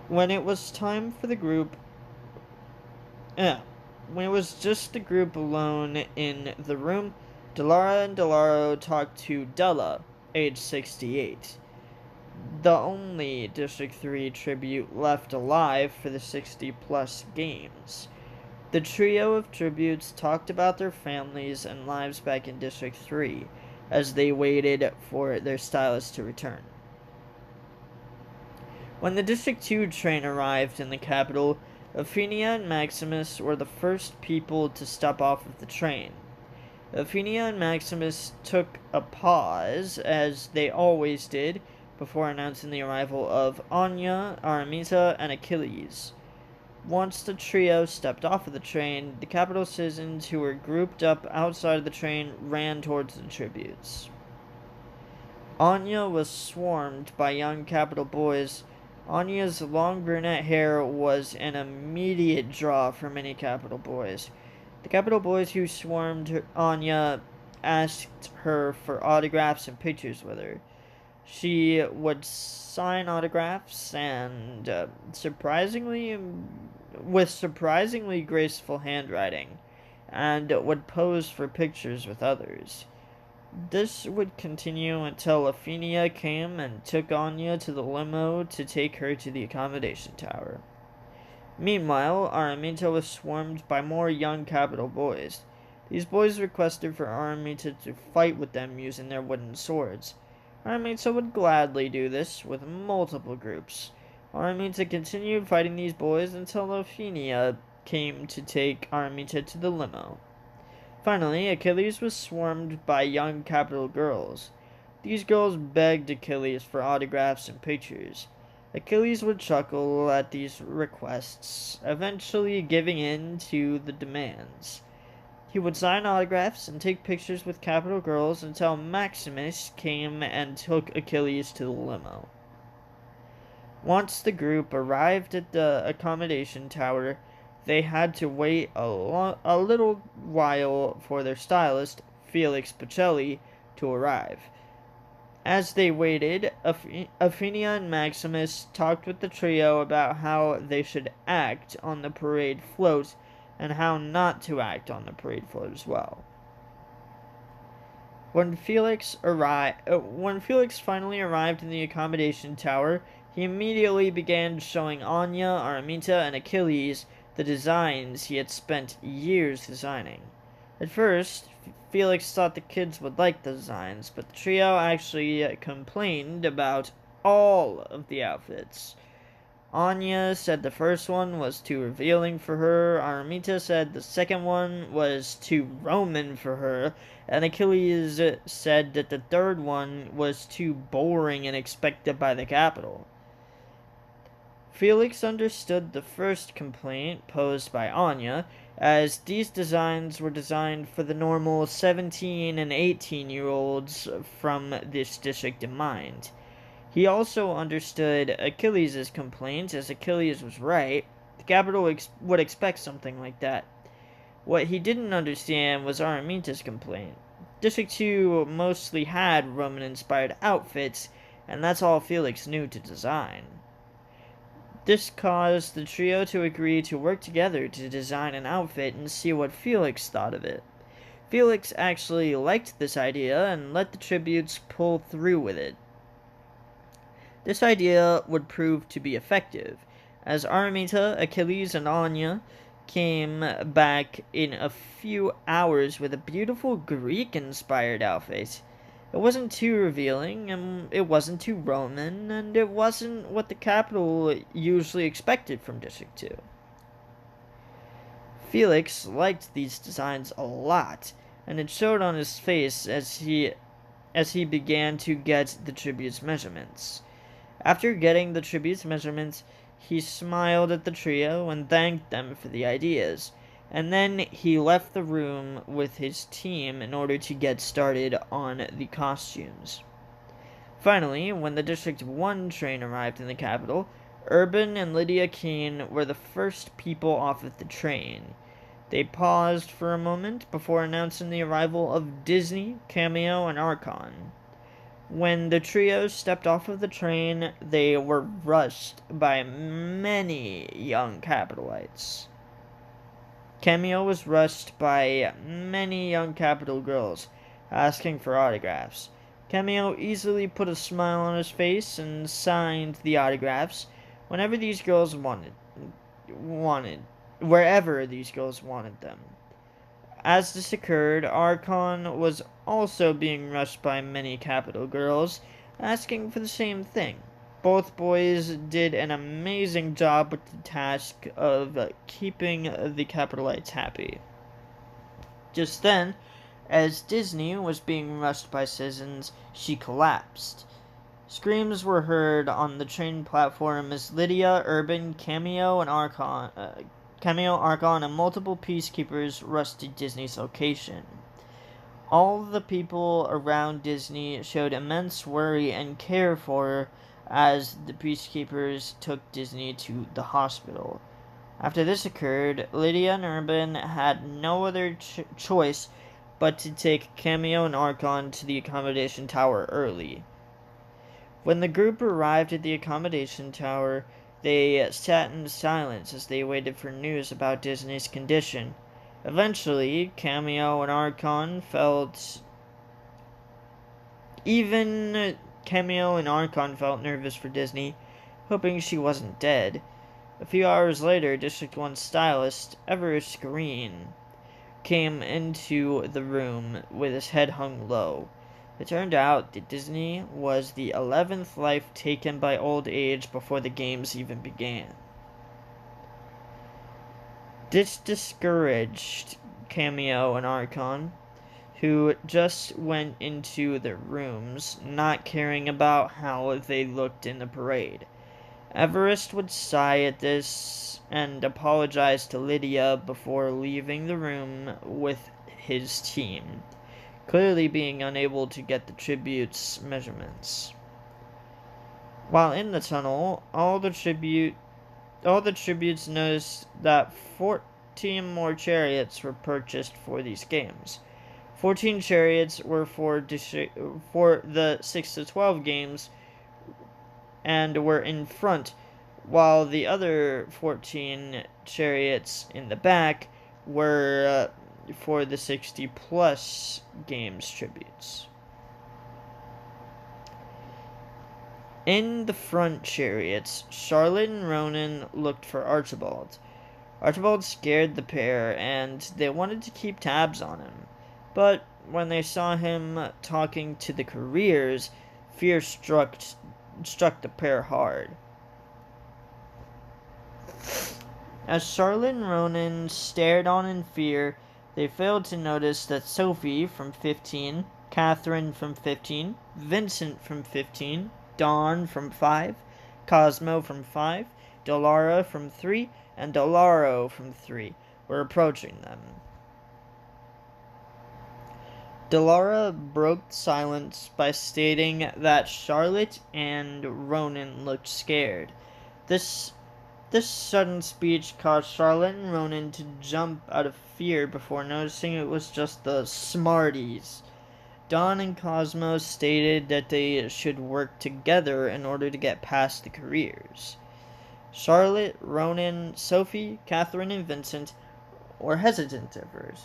When it was time for the group, when it was just the group alone in the room, Delara and Delaro talked to Della, age 68. The only District 3 tribute left alive for the 60-plus games. The trio of tributes talked about their families and lives back in District 3 as they waited for their stylist to return. When the District 2 train arrived in the capital, Aphenia and Maximus were the first people to step off of the train. Aphenia and Maximus took a pause, as they always did, before announcing the arrival of Anya, Araminta, and Achilles. Once the trio stepped off of the train, the capital citizens who were grouped up outside of the train ran towards the tributes. Anya was swarmed by young capital boys. Anya's long brunette hair was an immediate draw for many capital boys. The capital boys who swarmed Anya asked her for autographs and pictures with her. She would sign autographs and with surprisingly graceful handwriting, and would pose for pictures with others. This would continue until Aphenia came and took Anya to the limo to take her to the accommodation tower. Meanwhile, Araminta was swarmed by more young capital boys. These boys requested for Araminta to fight with them using their wooden swords. Araminta would gladly do this with multiple groups. Araminta continued fighting these boys until Aphenia came to take Araminta to the limo. Finally, Achilles was swarmed by young capital girls. These girls begged Achilles for autographs and pictures. Achilles would chuckle at these requests, eventually giving in to the demands. He would sign autographs and take pictures with capital girls until Maximus came and took Achilles to the limo. Once the group arrived at the accommodation tower, they had to wait a little while for their stylist, Felix Pacelli, to arrive. As they waited, Aphenia and Maximus talked with the trio about how they should act on the parade float and how not to act on the parade float as well. When Felix finally arrived in the accommodation tower, he immediately began showing Anya, Araminta, and Achilles the designs he had spent years designing. At first, Felix thought the kids would like the designs, but the trio actually complained about all of the outfits. Anya said the first one was too revealing for her, Araminta said the second one was too Roman for her, and Achilles said that the third one was too boring and expected by the capital. Felix understood the first complaint posed by Anya, as these designs were designed for the normal 17 and 18-year-olds from this district in mind. He also understood Achilles' complaint, as Achilles was right. The capital would expect something like that. What he didn't understand was Araminta's complaint. District 2 mostly had Roman-inspired outfits, and that's all Felix knew to design. This caused the trio to agree to work together to design an outfit and see what Felix thought of it. Felix actually liked this idea and let the tributes pull through with it. This idea would prove to be effective, as Araminta, Achilles, and Anya came back in a few hours with a beautiful Greek-inspired outfit. It wasn't too revealing, and it wasn't too Roman, and it wasn't what the capital usually expected from District 2. Felix liked these designs a lot, and it showed on his face as he began to get the tribute's measurements. After getting the tribute's measurements, he smiled at the trio and thanked them for the ideas, and then he left the room with his team in order to get started on the costumes. Finally, when the District 1 train arrived in the capital, Urban and Lydia Keene were the first people off of the train. They paused for a moment before announcing the arrival of Disney, Cameo, and Archon. When the trio stepped off of the train, they were rushed by many young Capitolites. Cameo was rushed by many young Capital girls, asking for autographs. Cameo easily put a smile on his face and signed the autographs wherever these girls wanted them. As this occurred, Archon was also being rushed by many Capital girls, asking for the same thing. Both boys did an amazing job with the task of keeping the Capitolites happy. Just then, as Disney was being rushed by citizens, she collapsed. Screams were heard on the train platform as Lydia, Urban, Cameo, Archon, and multiple peacekeepers rushed to Disney's location. All the people around Disney showed immense worry and care for her as the peacekeepers took Disney to the hospital. After this occurred, Lydia and Urban had no other choice but to take Cameo and Archon to the accommodation tower early. When the group arrived at the accommodation tower, they sat in silence as they waited for news about Disney's condition. Eventually, Cameo and Archon felt nervous for Disney, hoping she wasn't dead. A few hours later, District 1 stylist, Everest Green, came into the room with his head hung low. It turned out that Disney was the 11th life taken by old age before the games even began. This discouraged Cameo and Archon, who just went into their rooms, not caring about how they looked in the parade. Everest would sigh at this and apologize to Lydia before leaving the room with his team, clearly being unable to get the tribute's measurements. While in the tunnel, all the tribute all the tributes noticed that 14 more chariots were purchased for these games. 14 chariots were for the 6 to 12 games and were in front, while the other 14 chariots in the back were for the 60 plus games tributes. In the front chariots, Charlotte and Ronan looked for Archibald. Archibald scared the pair, and they wanted to keep tabs on him. But when they saw him talking to the couriers, fear struck the pair hard. As Charlotte and Ronan stared on in fear, they failed to notice that Sophie from 15, Catherine from 15, Vincent from 15, Dawn from 5, Cosmo from 5, Delara from 3, and Delaro from 3 were approaching them. Delara broke silence by stating that Charlotte and Ronan looked scared. This sudden speech caused Charlotte and Ronan to jump out of fear before noticing it was just the Smarties. Dawn and Cosmo stated that they should work together in order to get past the careers. Charlotte, Ronan, Sophie, Catherine, and Vincent were hesitant at first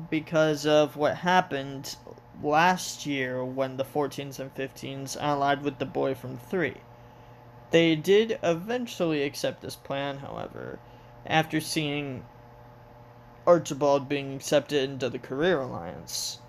because of what happened last year when the 14s and 15s allied with the boy from 3. They did eventually accept this plan, however, after seeing Archibald being accepted into the Career Alliance.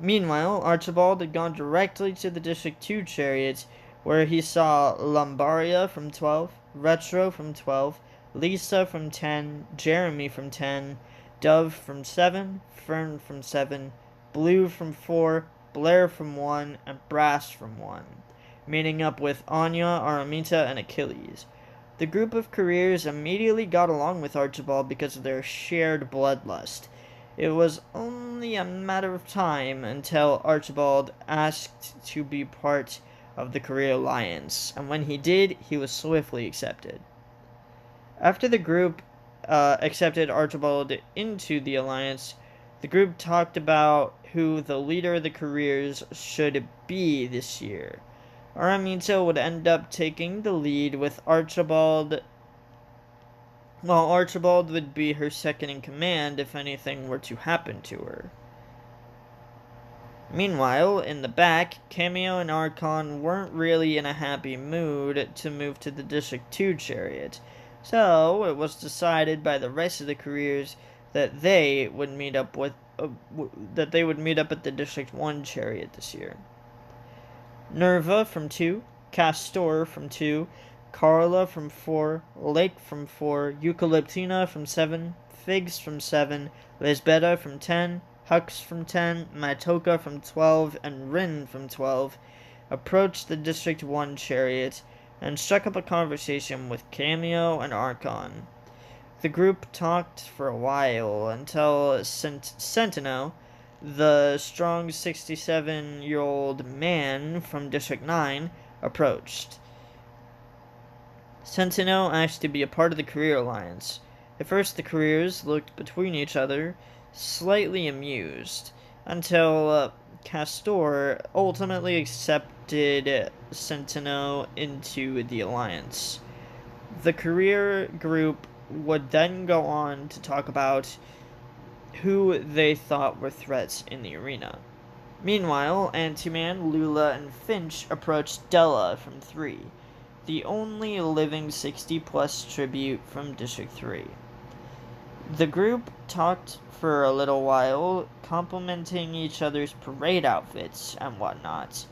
Meanwhile, Archibald had gone directly to the District 2 chariot, where he saw Lombaria from 12, Retro from 12, Lisa from 10, Jeremy from 10, Dove from 7, Fern from 7, Blue from 4, Blair from 1, and Brass from 1, meeting up with Anya, Araminta, and Achilles. The group of careers immediately got along with Archibald because of their shared bloodlust. It was only a matter of time until Archibald asked to be part of the Career Alliance, and when he did, he was swiftly accepted. After the group accepted Archibald into the Alliance, the group talked about who the leader of the careers should be this year. Araminta would end up taking the lead with Archibald, while Archibald would be her second in command if anything were to happen to her. Meanwhile, in the back, Cameo and Archon weren't really in a happy mood to move to the District 2 chariot, so it was decided by the rest of the careers that they would meet up at the District 1 chariot this year. Nerva from 2, Castor from 2, Carla from 4, Lake from 4, Eucalyptina from 7, Figs from 7, Lisbetta from 10, Hux from 10, Matoka from 12, and Rin from 12 approached the District 1 chariot and struck up a conversation with Cameo and Archon. The group talked for a while until Centeno, the strong 67-year-old man from District 9, approached. Centeno asked to be a part of the Career Alliance. At first, the careers looked between each other, slightly amused, until Castor ultimately accepted Centeno into the Alliance. The career group would then go on to talk about who they thought were threats in the arena. Meanwhile, Antiman, Lula, and Finch approached Della from 3, the only living 60-plus tribute from District 3. The group talked for a little while, complimenting each other's parade outfits and whatnot.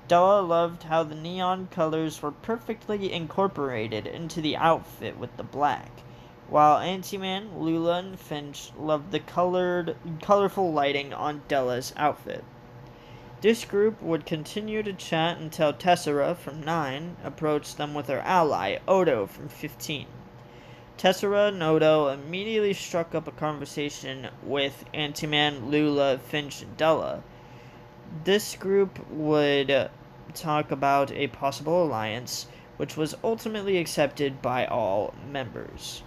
Della loved how the neon colors were perfectly incorporated into the outfit with the black, while Antiman, Lula, and Finch loved the colorful lighting on Della's outfit. This group would continue to chat until Tessera from 9 approached them with her ally, Odo from 15. Tessera and Odo immediately struck up a conversation with Antiman, Lula, Finch, and Della. This group would talk about a possible alliance which was ultimately accepted by all members.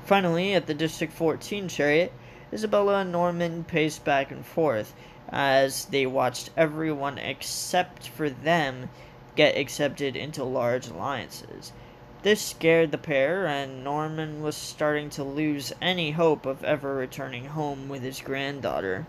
Finally, at the District 14 chariot, Isabella and Norman paced back and forth as they watched everyone except for them get accepted into large alliances. This scared the pair, and Norman was starting to lose any hope of ever returning home with his granddaughter.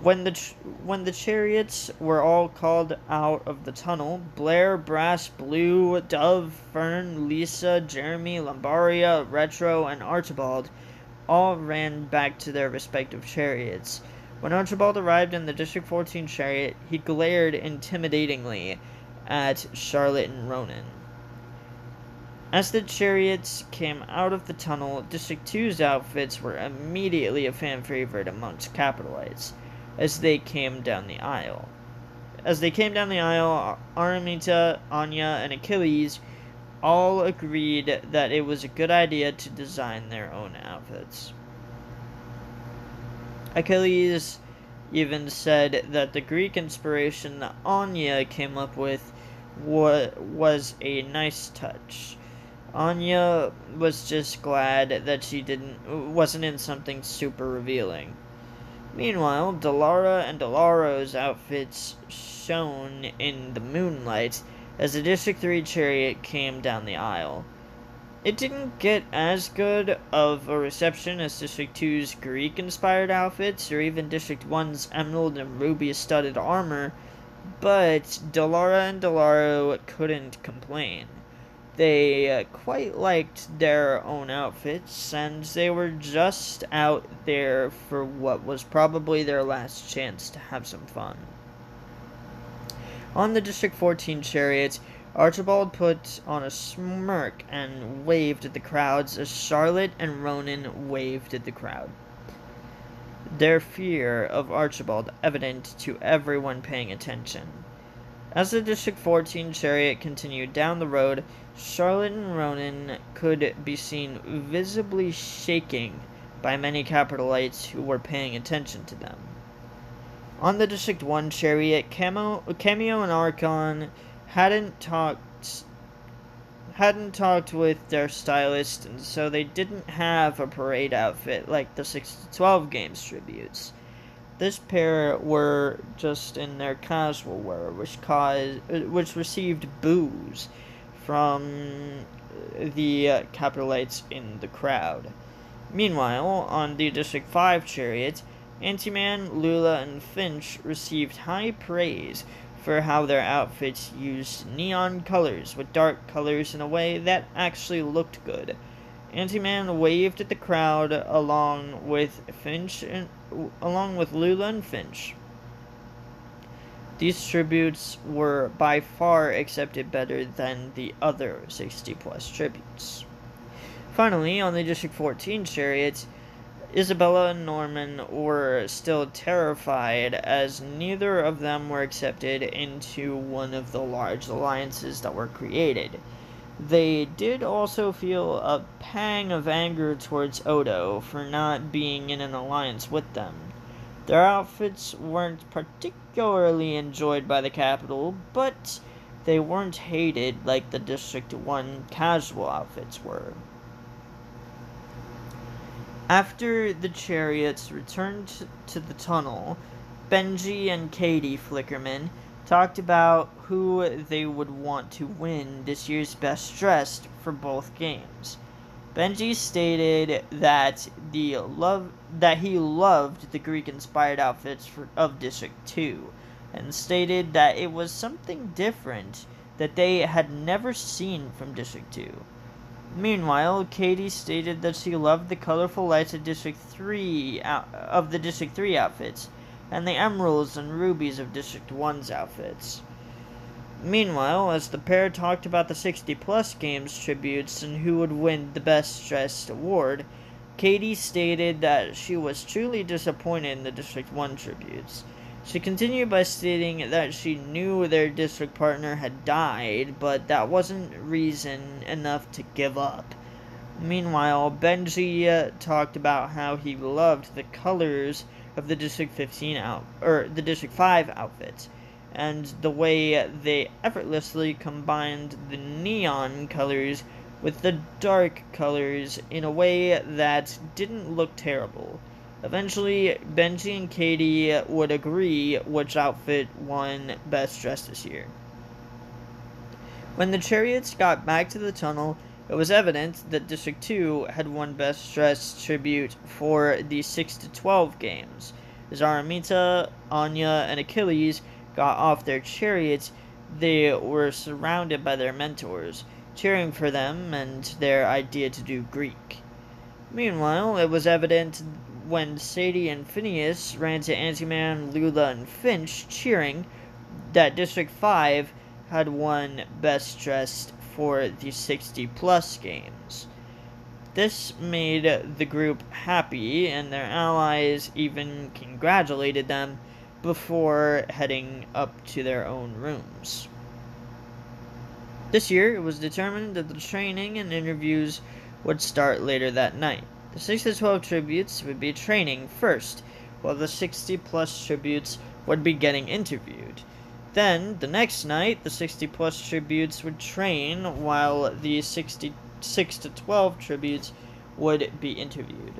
When the chariots were all called out of the tunnel, Blair, Brass, Blue, Dove, Fern, Lisa, Jeremy, Lombaria, Retro, and Archibald all ran back to their respective chariots. When Archibald arrived in the District 14 chariot, he glared intimidatingly at Charlotte and Ronan. As the chariots came out of the tunnel, District 2's outfits were immediately a fan favorite amongst Capitolites as they came down the aisle. Araminta, Anya, and Achilles all agreed that it was a good idea to design their own outfits. Achilles even said that the Greek inspiration that Anya came up with was a nice touch. Anya was just glad that she wasn't in something super revealing. Meanwhile, Delara and Delaro's outfits shone in the moonlight as the District 3 chariot came down the aisle. It didn't get as good of a reception as District 2's Greek-inspired outfits, or even District 1's emerald and ruby-studded armor, but Delara and Delaro couldn't complain. They quite liked their own outfits, and they were just out there for what was probably their last chance to have some fun. On the District 14 chariot, Archibald put on a smirk and waved at the crowds as Charlotte and Ronan waved at the crowd. Their fear of Archibald evident to everyone paying attention. As the District 14 chariot continued down the road, Charlotte and Ronan could be seen visibly shaking by many Capitolites who were paying attention to them. On the District 1 chariot, Cameo and Archon hadn't talked with their stylist, and so they didn't have a parade outfit like the 6-12 games tributes. This pair were just in their casual wear, which received boos from the Capitolites in the crowd. Meanwhile, on the District 5 chariot, Anti-Man, Lula, and Finch received high praise for how their outfits used neon colors with dark colors in a way that actually looked good. Anti-Man waved at the crowd along with Lula and Finch. These tributes were by far accepted better than the other 60-plus tributes. Finally, on the District 14 chariot, Isabella and Norman were still terrified as neither of them were accepted into one of the large alliances that were created. They did also feel a pang of anger towards Odo for not being in an alliance with them. Their outfits weren't particularly enjoyed by the capital, but they weren't hated like the District 1 casual outfits were. After the chariots returned to the tunnel, Benji and Katie Flickerman talked about who they would want to win this year's Best Dressed for both games. Benji stated that he loved the Greek-inspired outfits of District 2, and stated that it was something different that they had never seen from District 2. Meanwhile, Katie stated that she loved the colorful lights of the District 3 outfits, and the emeralds and rubies of District 1's outfits. Meanwhile, as the pair talked about the 60-plus games tributes and who would win the Best Dressed award, Katie stated that she was truly disappointed in the District 1 tributes. She continued by stating that she knew their district partner had died, but that wasn't reason enough to give up. Meanwhile, Benji talked about how he loved the colors of the District 5 outfits, and the way they effortlessly combined the neon colors with the dark colors in a way that didn't look terrible. Eventually, Benji and Katie would agree which outfit won Best Dressed this year. When the chariots got back to the tunnel, it was evident that District 2 had won Best Dressed tribute for the 6-12 games. As Araminta, Anya, and Achilles got off their chariots, they were surrounded by their mentors, cheering for them and their idea to do Greek. Meanwhile, it was evident when Sadie and Phineas ran to Ant-Man, Lula, and Finch cheering that District 5 had won Best Dressed for the 60-plus games. This made the group happy, and their allies even congratulated them before heading up to their own rooms. This year, it was determined that the training and interviews would start later that night. The 6-12 tributes would be training first, while the 60-plus tributes would be getting interviewed. Then, the next night, the 60-plus tributes would train, while the 6-12 tributes would be interviewed.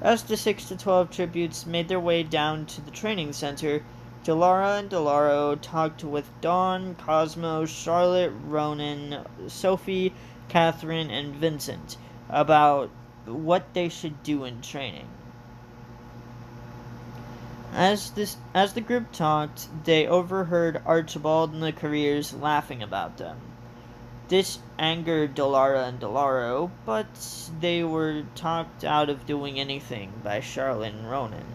As the 6-12 tributes made their way down to the training center, Delara and Delaro talked with Dawn, Cosmo, Charlotte, Ronan, Sophie, Catherine, and Vincent about what they should do in training. As the group talked, they overheard Archibald and the Careers laughing about them. This angered Delara and Delaro, but they were talked out of doing anything by Charlotte and Ronan.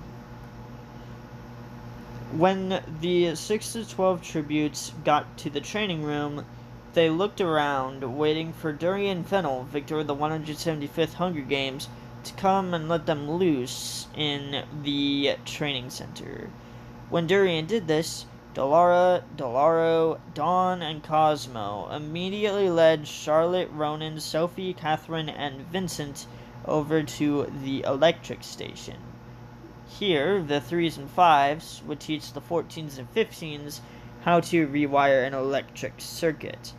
When the 6-12 tributes got to the training room, they looked around, waiting for Durian Fennel, victor of the 175th Hunger Games, to come and let them loose in the training center. When Durian did this, Delara, Delaro, Dawn, and Cosmo immediately led Charlotte, Ronan, Sophie, Catherine, and Vincent over to the electric station. Here, the 3s and 5s would teach the 14s and 15s how to rewire an electric circuit.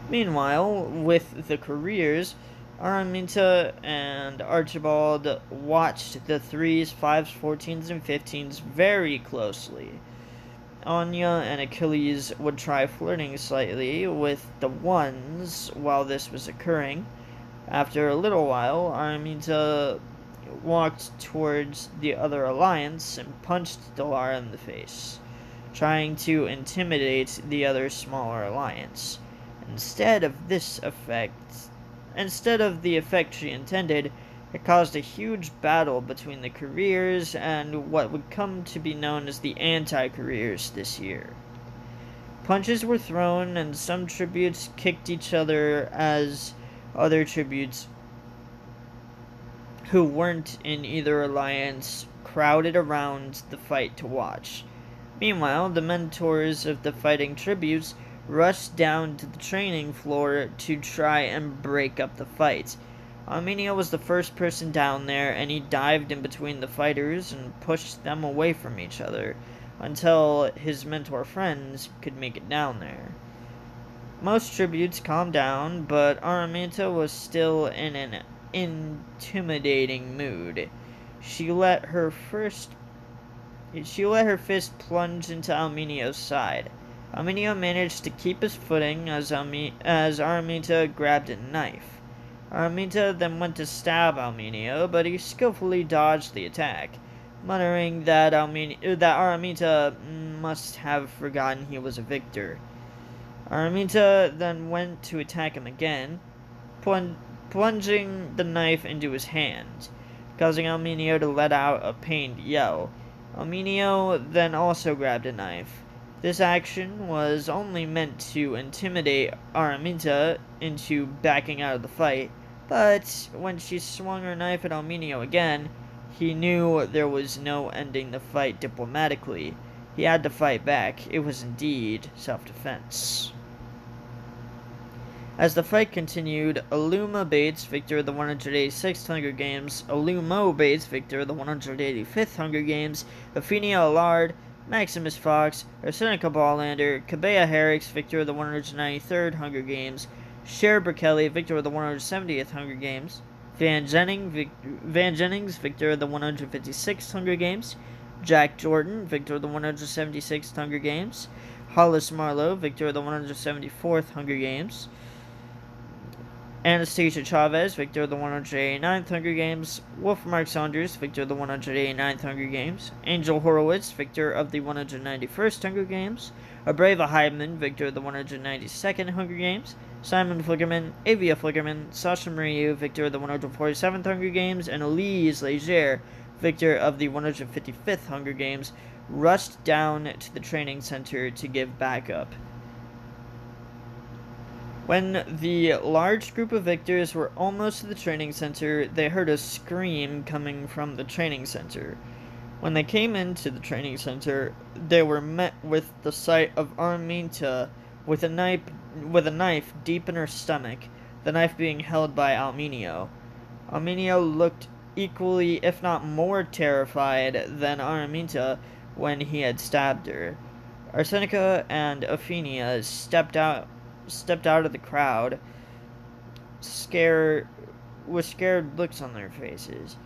Meanwhile, with the Careers, Araminta and Archibald watched the 3s, 5s, 14s, and 15s very closely. Anya and Achilles would try flirting slightly with the 1s while this was occurring. After a little while, Araminta walked towards the other alliance and punched Delara in the face, trying to intimidate the other smaller alliance. Instead of the effect she intended, it caused a huge battle between the Careers and what would come to be known as the Anti-Careers this year. Punches were thrown and some tributes kicked each other as other tributes who weren't in either alliance crowded around the fight to watch. Meanwhile, the mentors of the fighting tributes rushed down to the training floor to try and break up the fight. Armenia was the first person down there, and he dived in between the fighters and pushed them away from each other until his mentor friends could make it down there. Most tributes calmed down, but Araminta was still in an intimidating mood. She let her fist plunge into Alminio's side. Alminio managed to keep his footing as Araminta grabbed a knife. Araminta then went to stab Alminio, but he skillfully dodged the attack, muttering that Araminta must have forgotten he was a victor. Araminta then went to attack him again, plunging the knife into his hand, causing Alminio to let out a pained yell. Alminio then also grabbed a knife. This action was only meant to intimidate Araminta into backing out of the fight, but when she swung her knife at Alminio again, he knew there was no ending the fight diplomatically. He had to fight back. It was indeed self-defense. As the fight continued, Aluma Bates, victor of the 186th Hunger Games, Alumo Bates, victor of the 185th Hunger Games, Aphenia Allard, Maximus Fox, Arsenica Ballander, Kabea Herricks, victor of the 193rd Hunger Games, Cher Berkeley, victor of the 170th Hunger Games, Van Jennings, victor of the 156th Hunger Games, Jack Jordan, victor of the 176th Hunger Games, Hollis Marlowe, victor of the 174th Hunger Games, Anastasia Chavez, victor of the 189th Hunger Games, Wolfmark Saunders, victor of the 189th Hunger Games, Angel Horowitz, victor of the 191st Hunger Games, Abreva Heidman, victor of the 192nd Hunger Games, Simon Flickerman, Avia Flickerman, Sasha Mariu, victor of the 147th Hunger Games, and Elise Leger, victor of the 155th Hunger Games, rushed down to the training center to give backup. When the large group of victors were almost to the training center, they heard a scream coming from the training center. When they came into the training center, they were met with the sight of Araminta with a knife deep in her stomach, the knife being held by Almenio. Almenio looked equally, if not more, terrified than Araminta when he had stabbed her. Arsenica and Aphenia stepped out of the crowd, with scared looks on their faces.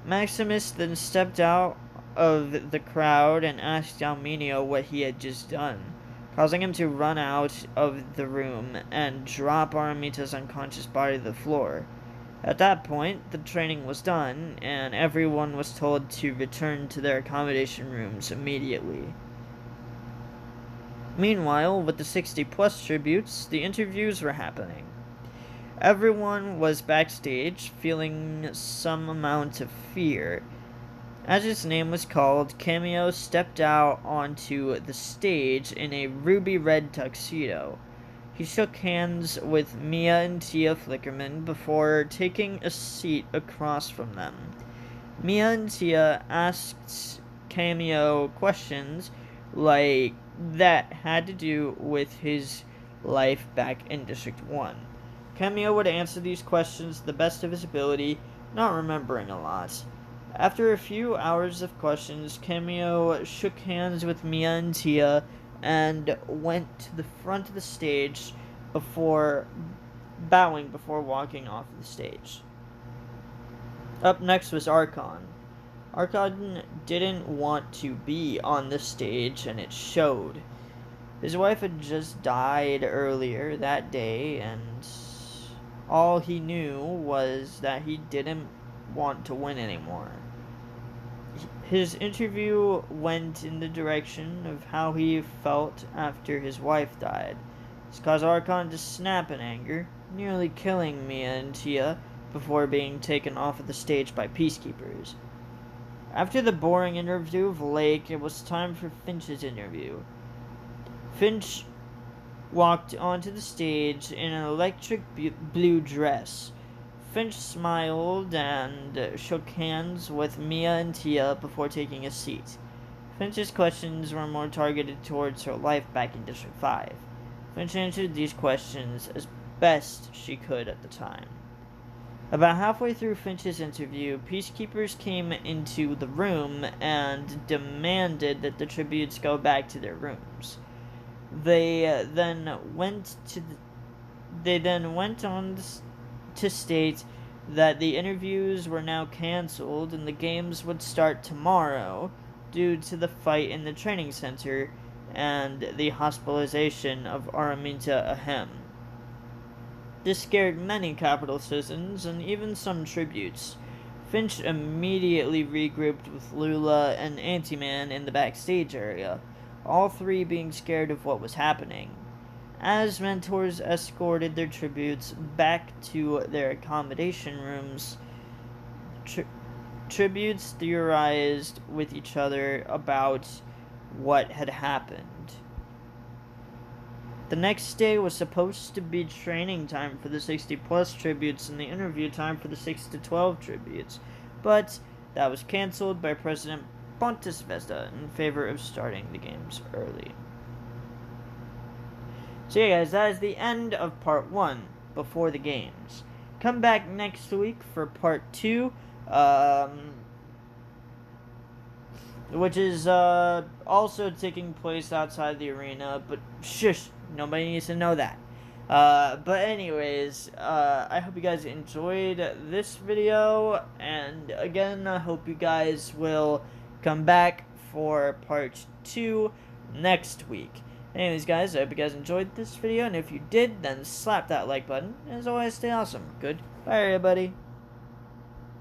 Maximus then stepped out of the crowd and asked Almenio what he had just done, causing him to run out of the room and drop Araminta's unconscious body to the floor. At that point, the training was done, and everyone was told to return to their accommodation rooms immediately. Meanwhile, with the 60-plus tributes, the interviews were happening. Everyone was backstage, feeling some amount of fear. As his name was called, Cameo stepped out onto the stage in a ruby-red tuxedo. He shook hands with Mia and Tia Flickerman before taking a seat across from them. Mia and Tia asked Cameo questions like that had to do with his life back in District 1. Cameo would answer these questions to the best of his ability, not remembering a lot. After a few hours of questions, Cameo shook hands with Mia and Tia and went to the front of the stage before walking off the stage. Up next was Archon. Archon didn't want to be on the stage, and it showed. His wife had just died earlier that day, and all he knew was that he didn't want to win anymore. His interview went in the direction of how he felt after his wife died. This caused Archon to snap in anger, nearly killing Mia and Tia before being taken off of the stage by peacekeepers. After the boring interview of Lake, it was time for Finch's interview. Finch walked onto the stage in an electric blue dress. Finch smiled and shook hands with Mia and Tia before taking a seat. Finch's questions were more targeted towards her life back in District 5. Finch answered these questions as best she could at the time. About halfway through Finch's interview, peacekeepers came into the room and demanded that the tributes go back to their rooms. They then went on to state that the interviews were now canceled and the games would start tomorrow due to the fight in the training center and the hospitalization of Araminta Ahem. This scared many capital citizens and even some tributes. Finch immediately regrouped with Lula and Anti-Man in the backstage area, all three being scared of what was happening. As mentors escorted their tributes back to their accommodation rooms, tributes theorized with each other about what had happened. The next day was supposed to be training time for the 60-plus tributes and the interview time for the 6 to 12 tributes, but that was canceled by President Pontus Vesta in favor of starting the games early. So yeah guys, that is the end of part 1. before the games. Come back next week for part 2, which is also taking place outside the arena, but shush, nobody needs to know that. But anyways, I hope you guys enjoyed this video, and again, I hope you guys will come back for part 2 next week. Anyways, guys, I hope you guys enjoyed this video, and if you did, then slap that like button. As always, stay awesome. Goodbye, everybody.